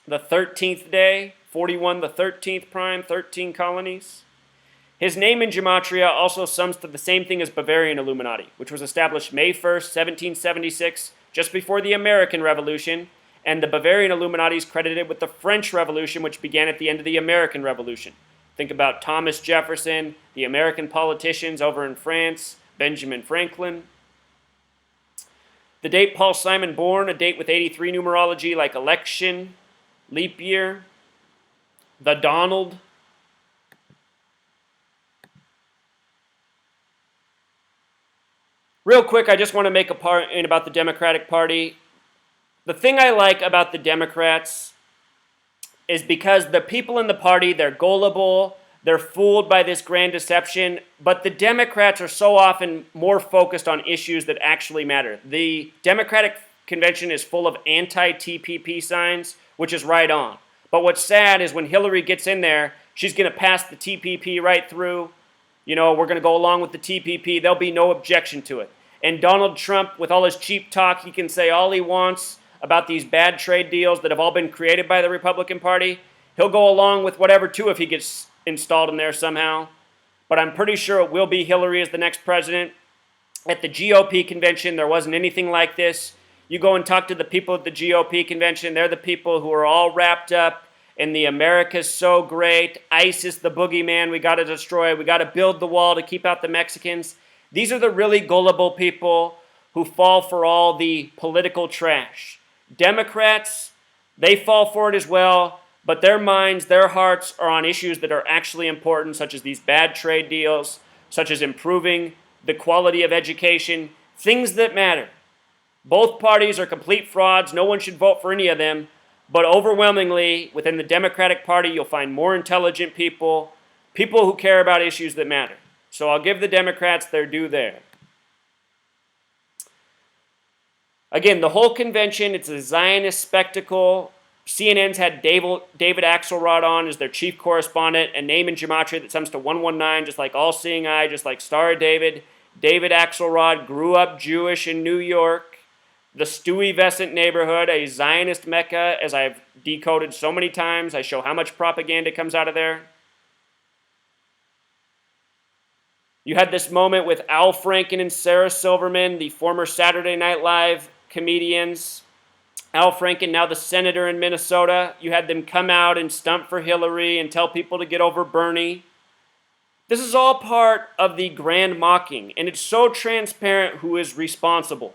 The 13th day, 41, the 13th prime, 13 colonies. His name in gematria also sums to the same thing as Bavarian Illuminati, which was established May 1st, 1776, just before the American Revolution. And the Bavarian Illuminati is credited with the French Revolution, which began at the end of the American Revolution. Think about Thomas Jefferson, the American politicians over in France, Benjamin Franklin. The date Paul Simon born, a date with 83 numerology like election, leap year, the Donald. Real quick, I just want to make a point about the Democratic Party. The thing I like about the Democrats is because the people in the party, they're gullible, they're fooled by this grand deception, but the Democrats are so often more focused on issues that actually matter. The Democratic Convention is full of anti-TPP signs, which is right on. But what's sad is when Hillary gets in there, she's going to pass the TPP right through. You know, we're going to go along with the TPP. There'll be no objection to it. And Donald Trump, with all his cheap talk, he can say all he wants about these bad trade deals that have all been created by the Republican Party. He'll go along with whatever, too, if he gets installed in there somehow. But I'm pretty sure it will be Hillary as the next president. At the GOP convention, there wasn't anything like this. You go and talk to the people at the GOP convention, they're the people who are all wrapped up in the America's so great, ISIS the boogeyman, we got to destroy, we got to build the wall to keep out the Mexicans. These are the really gullible people who fall for all the political trash. Democrats, they fall for it as well, but their minds, their hearts are on issues that are actually important, such as these bad trade deals, such as improving the quality of education, things that matter. Both parties are complete frauds. No one should vote for any of them. But overwhelmingly, within the Democratic Party, you'll find more intelligent people, people who care about issues that matter. So I'll give the Democrats their due there. Again, the whole convention, it's a Zionist spectacle. CNN's had David Axelrod on as their chief correspondent, a name in gematria that sums to 119, just like All-Seeing Eye, just like Star of David. David Axelrod grew up Jewish in New York, the Stuyvesant neighborhood, a Zionist Mecca, as I've decoded so many times. I show how much propaganda comes out of there. You had this moment with Al Franken and Sarah Silverman, the former Saturday Night Live comedians. Al Franken, now the senator in Minnesota. You had them come out and stump for Hillary and tell people to get over Bernie. This is all part of the grand mocking, and it's so transparent who is responsible.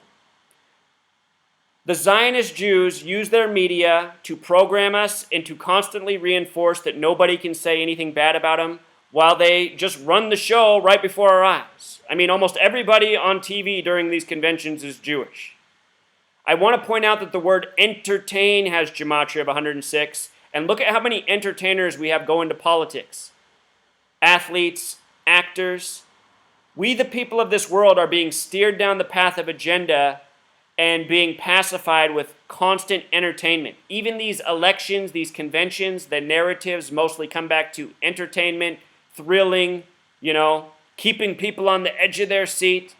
The Zionist Jews use their media to program us and to constantly reinforce that nobody can say anything bad about them, while they just run the show right before our eyes. I mean, almost everybody on TV during these conventions is Jewish. I want to point out that the word entertain has gematria of 106, and look at how many entertainers we have go into politics. Athletes, actors. We, the people of this world, are being steered down the path of agenda and being pacified with constant entertainment. Even these elections, these conventions, the narratives mostly come back to entertainment, thrilling, keeping people on the edge of their seat.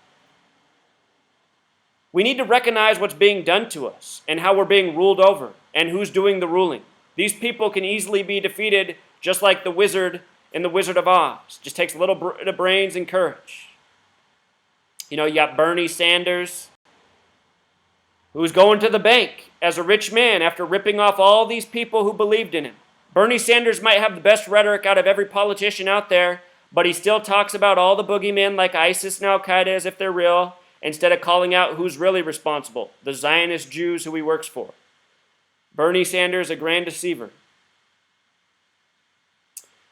We need to recognize what's being done to us and how we're being ruled over and who's doing the ruling. These people can easily be defeated just like the wizard in The Wizard of Oz. Just takes a little bit of brains and courage. You got Bernie Sanders, who's going to the bank as a rich man after ripping off all these people who believed in him. Bernie Sanders might have the best rhetoric out of every politician out there, but he still talks about all the boogeymen like ISIS and Al-Qaeda as if they're real, instead of calling out who's really responsible, the Zionist Jews who he works for. Bernie Sanders, a grand deceiver.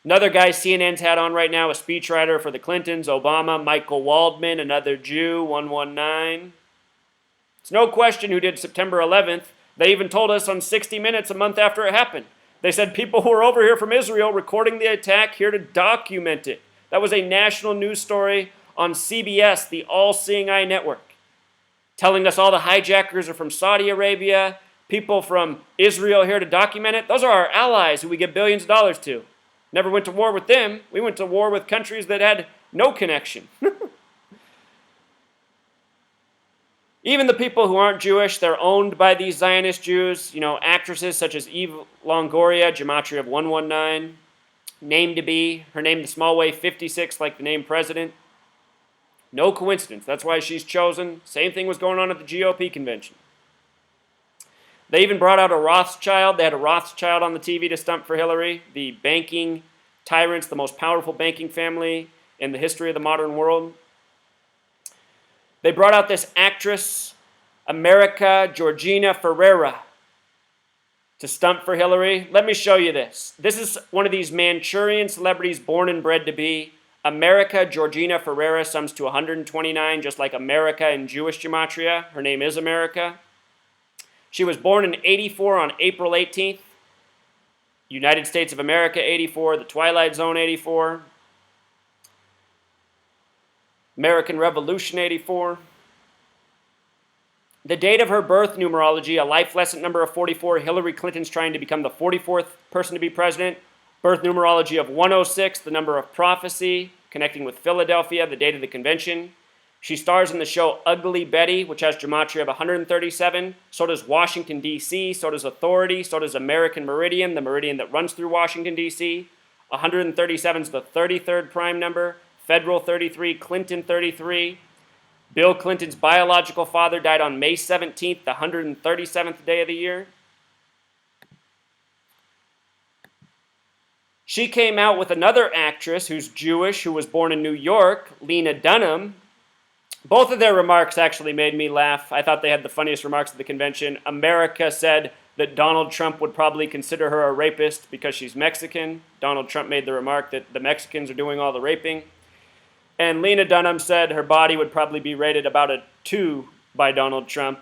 Another guy CNN's had on right now, a speechwriter for the Clintons, Obama, Michael Waldman, another Jew, 119. It's no question who did September 11th. They even told us on 60 Minutes a month after it happened. They said people who were over here from Israel recording the attack here to document it. That was a national news story on CBS, the All-Seeing Eye network, telling us all the hijackers are from Saudi Arabia, people from Israel here to document it. Those are our allies who we give billions of dollars to. Never went to war with them. We went to war with countries that had no connection. Even the people who aren't Jewish, they're owned by these Zionist Jews. Actresses such as Eve Longoria, gematria of 119. Name to be, her name the small way, 56, like the name president. No coincidence. That's why she's chosen. Same thing was going on at the GOP convention. They even brought out a Rothschild. They had a Rothschild on the TV to stump for Hillary. The banking tyrants, the most powerful banking family in the history of the modern world. They brought out this actress, America Georgina Ferrera, to stump for Hillary. Let me show you this. This is one of these Manchurian celebrities born and bred to be. America Georgina Ferrera sums to 129, just like America in Jewish gematria. Her name is America. She was born in 84 on April 18th. United States of America, 84. The Twilight Zone, 84. American Revolution, 84. The date of her birth numerology, a life lesson number of 44. Hillary Clinton's trying to become the 44th person to be president. Birth numerology of 106, the number of prophecy, connecting with Philadelphia, the date of the convention. She stars in the show Ugly Betty, which has gematria of 137. So does Washington, D.C. So does Authority. So does American Meridian, the meridian that runs through Washington, D.C. 137 is the 33rd prime number. Federal 33, Clinton 33. Bill Clinton's biological father died on May 17th, the 137th day of the year. She came out with another actress who's Jewish, who was born in New York, Lena Dunham. Both of their remarks actually made me laugh. I thought they had the funniest remarks at the convention. America said that Donald Trump would probably consider her a rapist because she's Mexican. Donald Trump made the remark that the Mexicans are doing all the raping. And Lena Dunham said her body would probably be rated about a 2 by Donald Trump,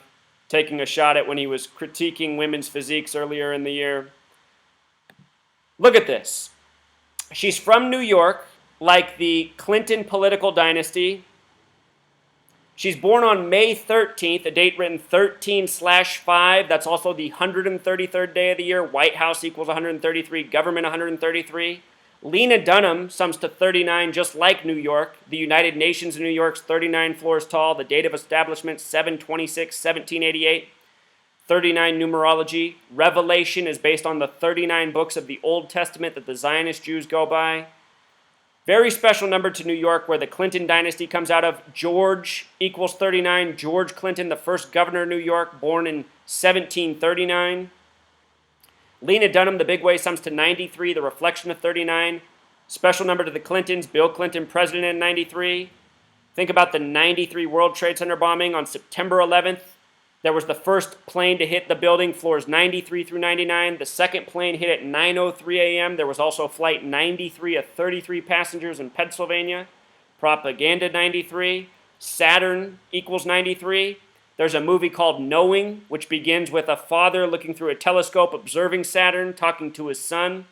taking a shot at when he was critiquing women's physiques earlier in the year. Look at this. She's from New York, like the Clinton political dynasty. She's born on May 13th, a date written 13/5. That's also the 133rd day of the year. White House equals 133, government 133. Lena Dunham sums to 39, just like New York. The United Nations in New York's 39 floors tall. The date of establishment, 7/26/1788. 39 numerology. Revelation is based on the 39 books of the Old Testament that the Zionist Jews go by. Very special number to New York, where the Clinton dynasty comes out of. George equals 39. George Clinton, the first governor of New York, born in 1739. Lena Dunham, the big way, sums to 93, the reflection of 39. Special number to the Clintons. Bill Clinton, president in 93. Think about the 93 World Trade Center bombing on September 11th. There was the first plane to hit the building, floors 93 through 99. The second plane hit at 9:03 a.m. There was also flight 93 of 33 passengers in Pennsylvania. Propaganda 93. Saturn equals 93. There's a movie called Knowing, which begins with a father looking through a telescope, observing Saturn, talking to his son.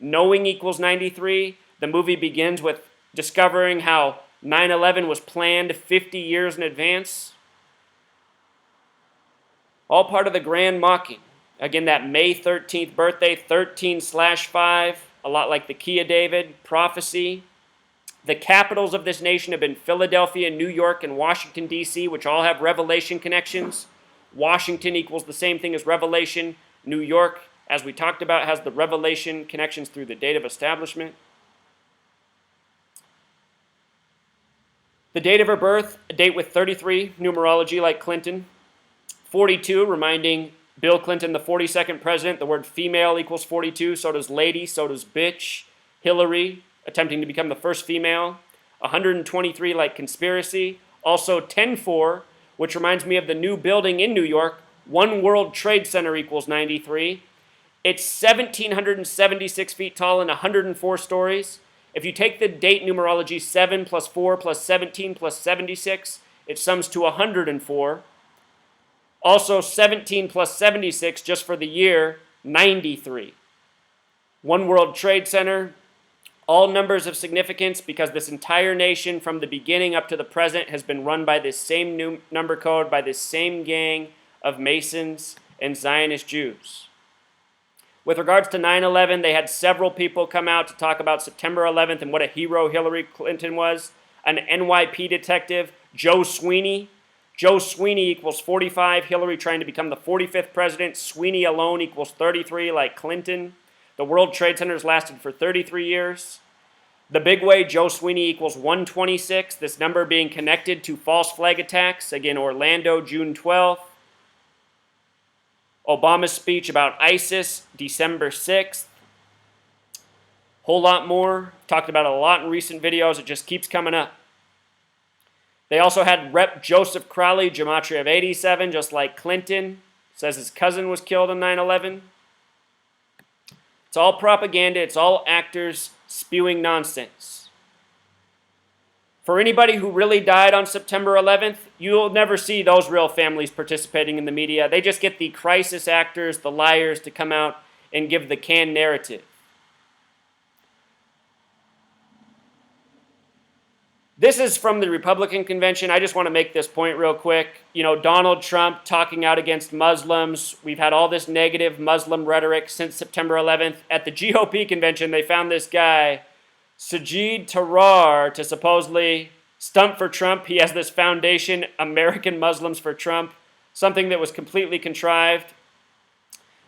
Knowing equals 93. The movie begins with discovering how 9/11 was planned 50 years in advance. All part of the grand mocking. Again, that May 13th birthday, 13/5, a lot like the Key of David, prophecy. The capitals of this nation have been Philadelphia, New York, and Washington, D.C., which all have Revelation connections. Washington equals the same thing as Revelation. New York, as we talked about, has the Revelation connections through the date of establishment. The date of her birth, a date with 33 numerology like Clinton. 42, reminding Bill Clinton, the 42nd president, the word female equals 42, so does lady, so does bitch. Hillary, attempting to become the first female. 123, like conspiracy. Also 10-4, which reminds me of the new building in New York. One World Trade Center equals 93. It's 1,776 feet tall and 104 stories. If you take the date numerology 7 plus 4 plus 17 plus 76, it sums to 104. Also 17 plus 76 just for the year, 93. One World Trade Center, all numbers of significance because this entire nation from the beginning up to the present has been run by this same number code, by this same gang of Masons and Zionist Jews. With regards to 9/11, they had several people come out to talk about September 11th and what a hero Hillary Clinton was. An NYP detective, Joe Sweeney. Joe Sweeney equals 45, Hillary trying to become the 45th president. Sweeney alone equals 33, like Clinton. The World Trade Centers lasted for 33 years. The big way, Joe Sweeney equals 126, this number being connected to false flag attacks. Again, Orlando, June 12th. Obama's speech about ISIS, December 6th. Whole lot more. Talked about it a lot in recent videos. It just keeps coming up. They also had Rep. Joseph Crowley, gematria of 87, just like Clinton. Says his cousin was killed on 9/11. It's all propaganda. It's all actors spewing nonsense. For anybody who really died on September 11th, you'll never see those real families participating in the media. They just get the crisis actors, the liars, to come out and give the canned narrative. This is from the Republican convention. I just want to make this point real quick. You know, Donald Trump talking out against Muslims. We've had all this negative Muslim rhetoric since September 11th. At the GOP convention, they found this guy, Sajid Tarar, to supposedly stump for Trump. He has this foundation, American Muslims for Trump, something that was completely contrived.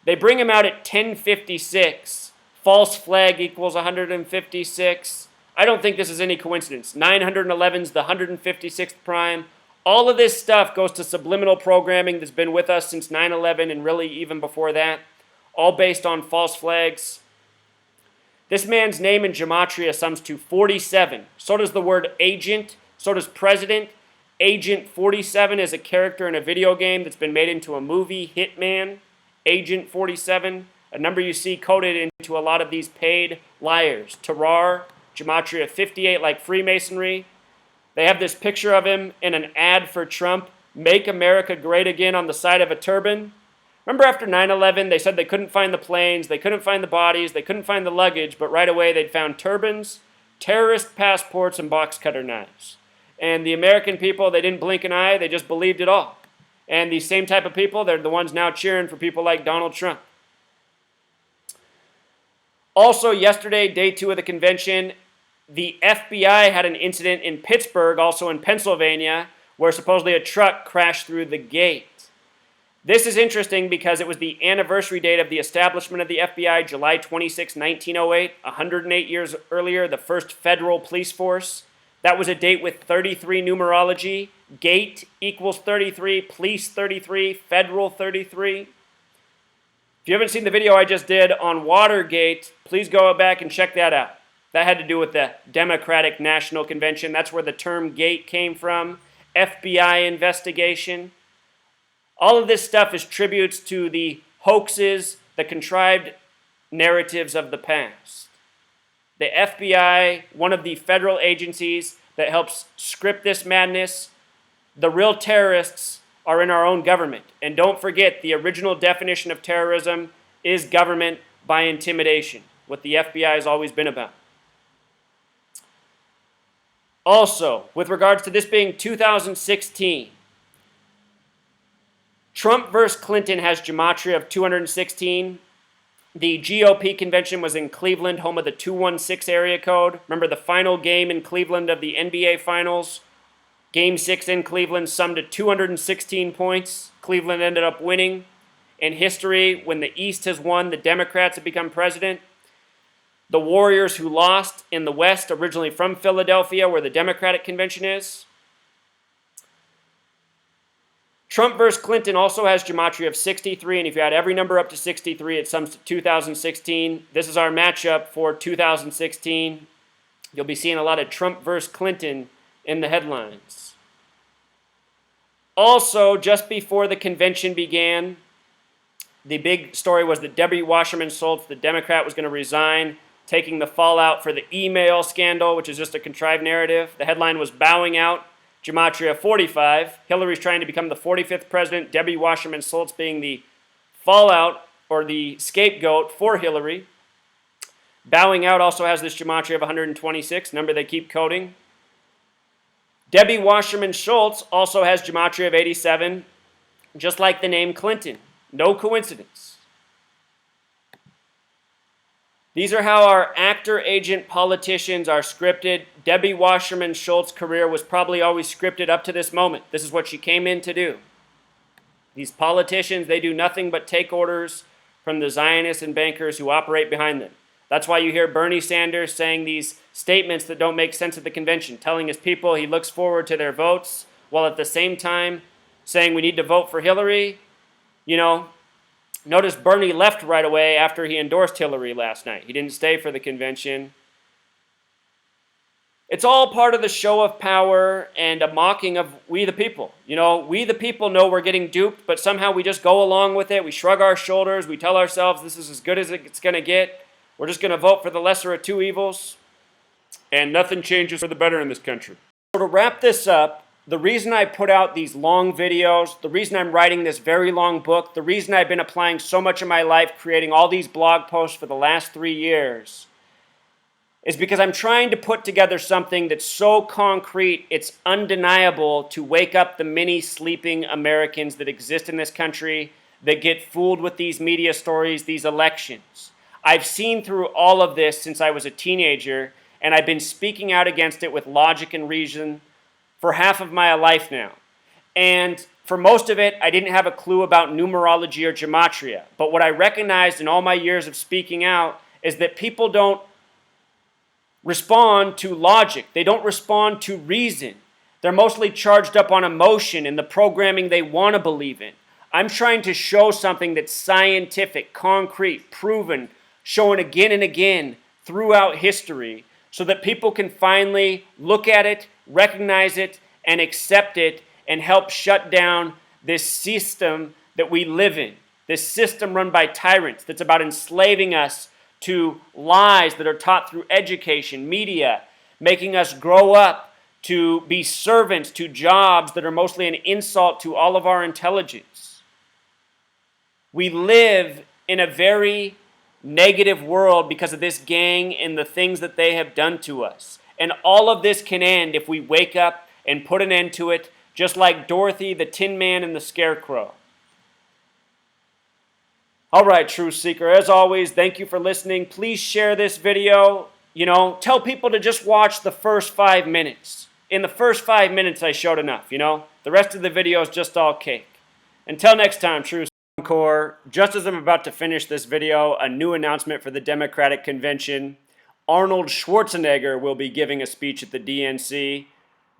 They bring him out at 10:56. False flag equals 156. I don't think this is any coincidence. 911 is the 156th prime. All of this stuff goes to subliminal programming that's been with us since 9/11 and really even before that, all based on false flags. This man's name in gematria sums to 47. So does the word agent. So does president. Agent 47 is a character in a video game that's been made into a movie, Hitman. Agent 47, a number you see coded into a lot of these paid liars. Terrar, gematria 58, like Freemasonry. They have this picture of him in an ad for Trump, Make America Great Again, on the side of a turban. Remember after 9/11, they said they couldn't find the planes, they couldn't find the bodies, they couldn't find the luggage, but right away they'd found turbans, terrorist passports, and box cutter knives. And the American people, they didn't blink an eye, they just believed it all. And these same type of people, they're the ones now cheering for people like Donald Trump. Also, yesterday, day 2 of the convention, the FBI had an incident in Pittsburgh, also in Pennsylvania, where supposedly a truck crashed through the gate. This is interesting because it was the anniversary date of the establishment of the FBI, July 26, 1908, 108 years earlier, the first federal police force. That was a date with 33 numerology. Gate equals 33, police 33, federal 33. If you haven't seen the video I just did on Watergate, please go back and check that out. That had to do with the Democratic National Convention. That's where the term gate came from. FBI investigation. All of this stuff is tributes to the hoaxes, the contrived narratives of the past. The FBI, one of the federal agencies that helps script this madness, the real terrorists are in our own government. And don't forget, the original definition of terrorism is government by intimidation, what the FBI has always been about. Also, with regards to this being 2016, Trump versus Clinton has gematria of 216. The GOP convention was in Cleveland, home of the 216 area code. Remember the final game in Cleveland of the NBA Finals? Game 6 in Cleveland summed to 216 points. Cleveland ended up winning. In history, when the East has won, the Democrats have become president. The Warriors, who lost in the West, originally from Philadelphia, where the Democratic convention is. Trump versus Clinton also has gematria of 63, and if you add every number up to 63, it sums to 2016. This is our matchup for 2016. You'll be seeing a lot of Trump versus Clinton in the headlines. Also, just before the convention began, the big story was that Debbie Wasserman Schultz, the Democrat, was going to resign, taking the fallout for the email scandal, which is just a contrived narrative. The headline was Bowing Out, gematria 45. Hillary's trying to become the 45th president, Debbie Wasserman Schultz being the fallout or the scapegoat for Hillary. Bowing Out also has this gematria of 126, number they keep coding. Debbie Wasserman Schultz also has gematria of 87, just like the name Clinton. No coincidence. These are how our actor, agent, politicians are scripted. Debbie Wasserman Schultz's career was probably always scripted up to this moment. This is what she came in to do. These politicians, they do nothing but take orders from the Zionists and bankers who operate behind them. That's why you hear Bernie Sanders saying these statements that don't make sense at the convention, telling his people he looks forward to their votes, while at the same time saying we need to vote for Hillary. You know, notice Bernie left right away after he endorsed Hillary last night. He didn't stay for the convention. It's all part of the show of power and a mocking of we the people. You know, we the people know we're getting duped, but somehow we just go along with it. We shrug our shoulders. We tell ourselves this is as good as it's going to get. We're just going to vote for the lesser of two evils. And nothing changes for the better in this country. So to wrap this up, the reason I put out these long videos, the reason I'm writing this very long book, the reason I've been applying so much of my life creating all these blog posts for the last 3 years is because I'm trying to put together something that's so concrete, it's undeniable to wake up the many sleeping Americans that exist in this country that get fooled with these media stories, these elections. I've seen through all of this since I was a teenager, and I've been speaking out against it with logic and reason for half of my life now. And for most of it, I didn't have a clue about numerology or gematria. But what I recognized in all my years of speaking out is that people don't respond to logic. They don't respond to reason. They're mostly charged up on emotion and the programming they want to believe in. I'm trying to show something that's scientific, concrete, proven, shown again and again throughout history so that people can finally look at it, recognize it, and accept it and help shut down this system that we live in. This system run by tyrants that's about enslaving us to lies that are taught through education, media, making us grow up to be servants to jobs that are mostly an insult to all of our intelligence. We live in a very negative world because of this gang and the things that they have done to us. And all of this can end if we wake up and put an end to it, just like Dorothy, the Tin Man, and the Scarecrow. All right, Truth Seeker, as always, thank you for listening. Please share this video. Tell people to just watch the first 5 minutes. In the first 5 minutes, I showed enough, The rest of the video is just all cake. Until next time, Truth Seeker, just as I'm about to finish this video, a new announcement for the Democratic Convention. Arnold Schwarzenegger will be giving a speech at the DNC.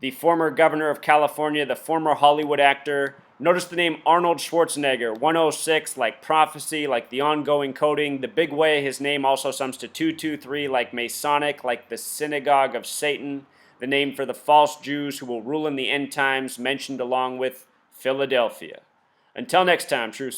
The former governor of California, the former Hollywood actor. Notice the name Arnold Schwarzenegger, 106, like prophecy, like the ongoing coding. The big way his name also sums to 223, like Masonic, like the synagogue of Satan. The name for the false Jews who will rule in the end times, mentioned along with Philadelphia. Until next time, Truth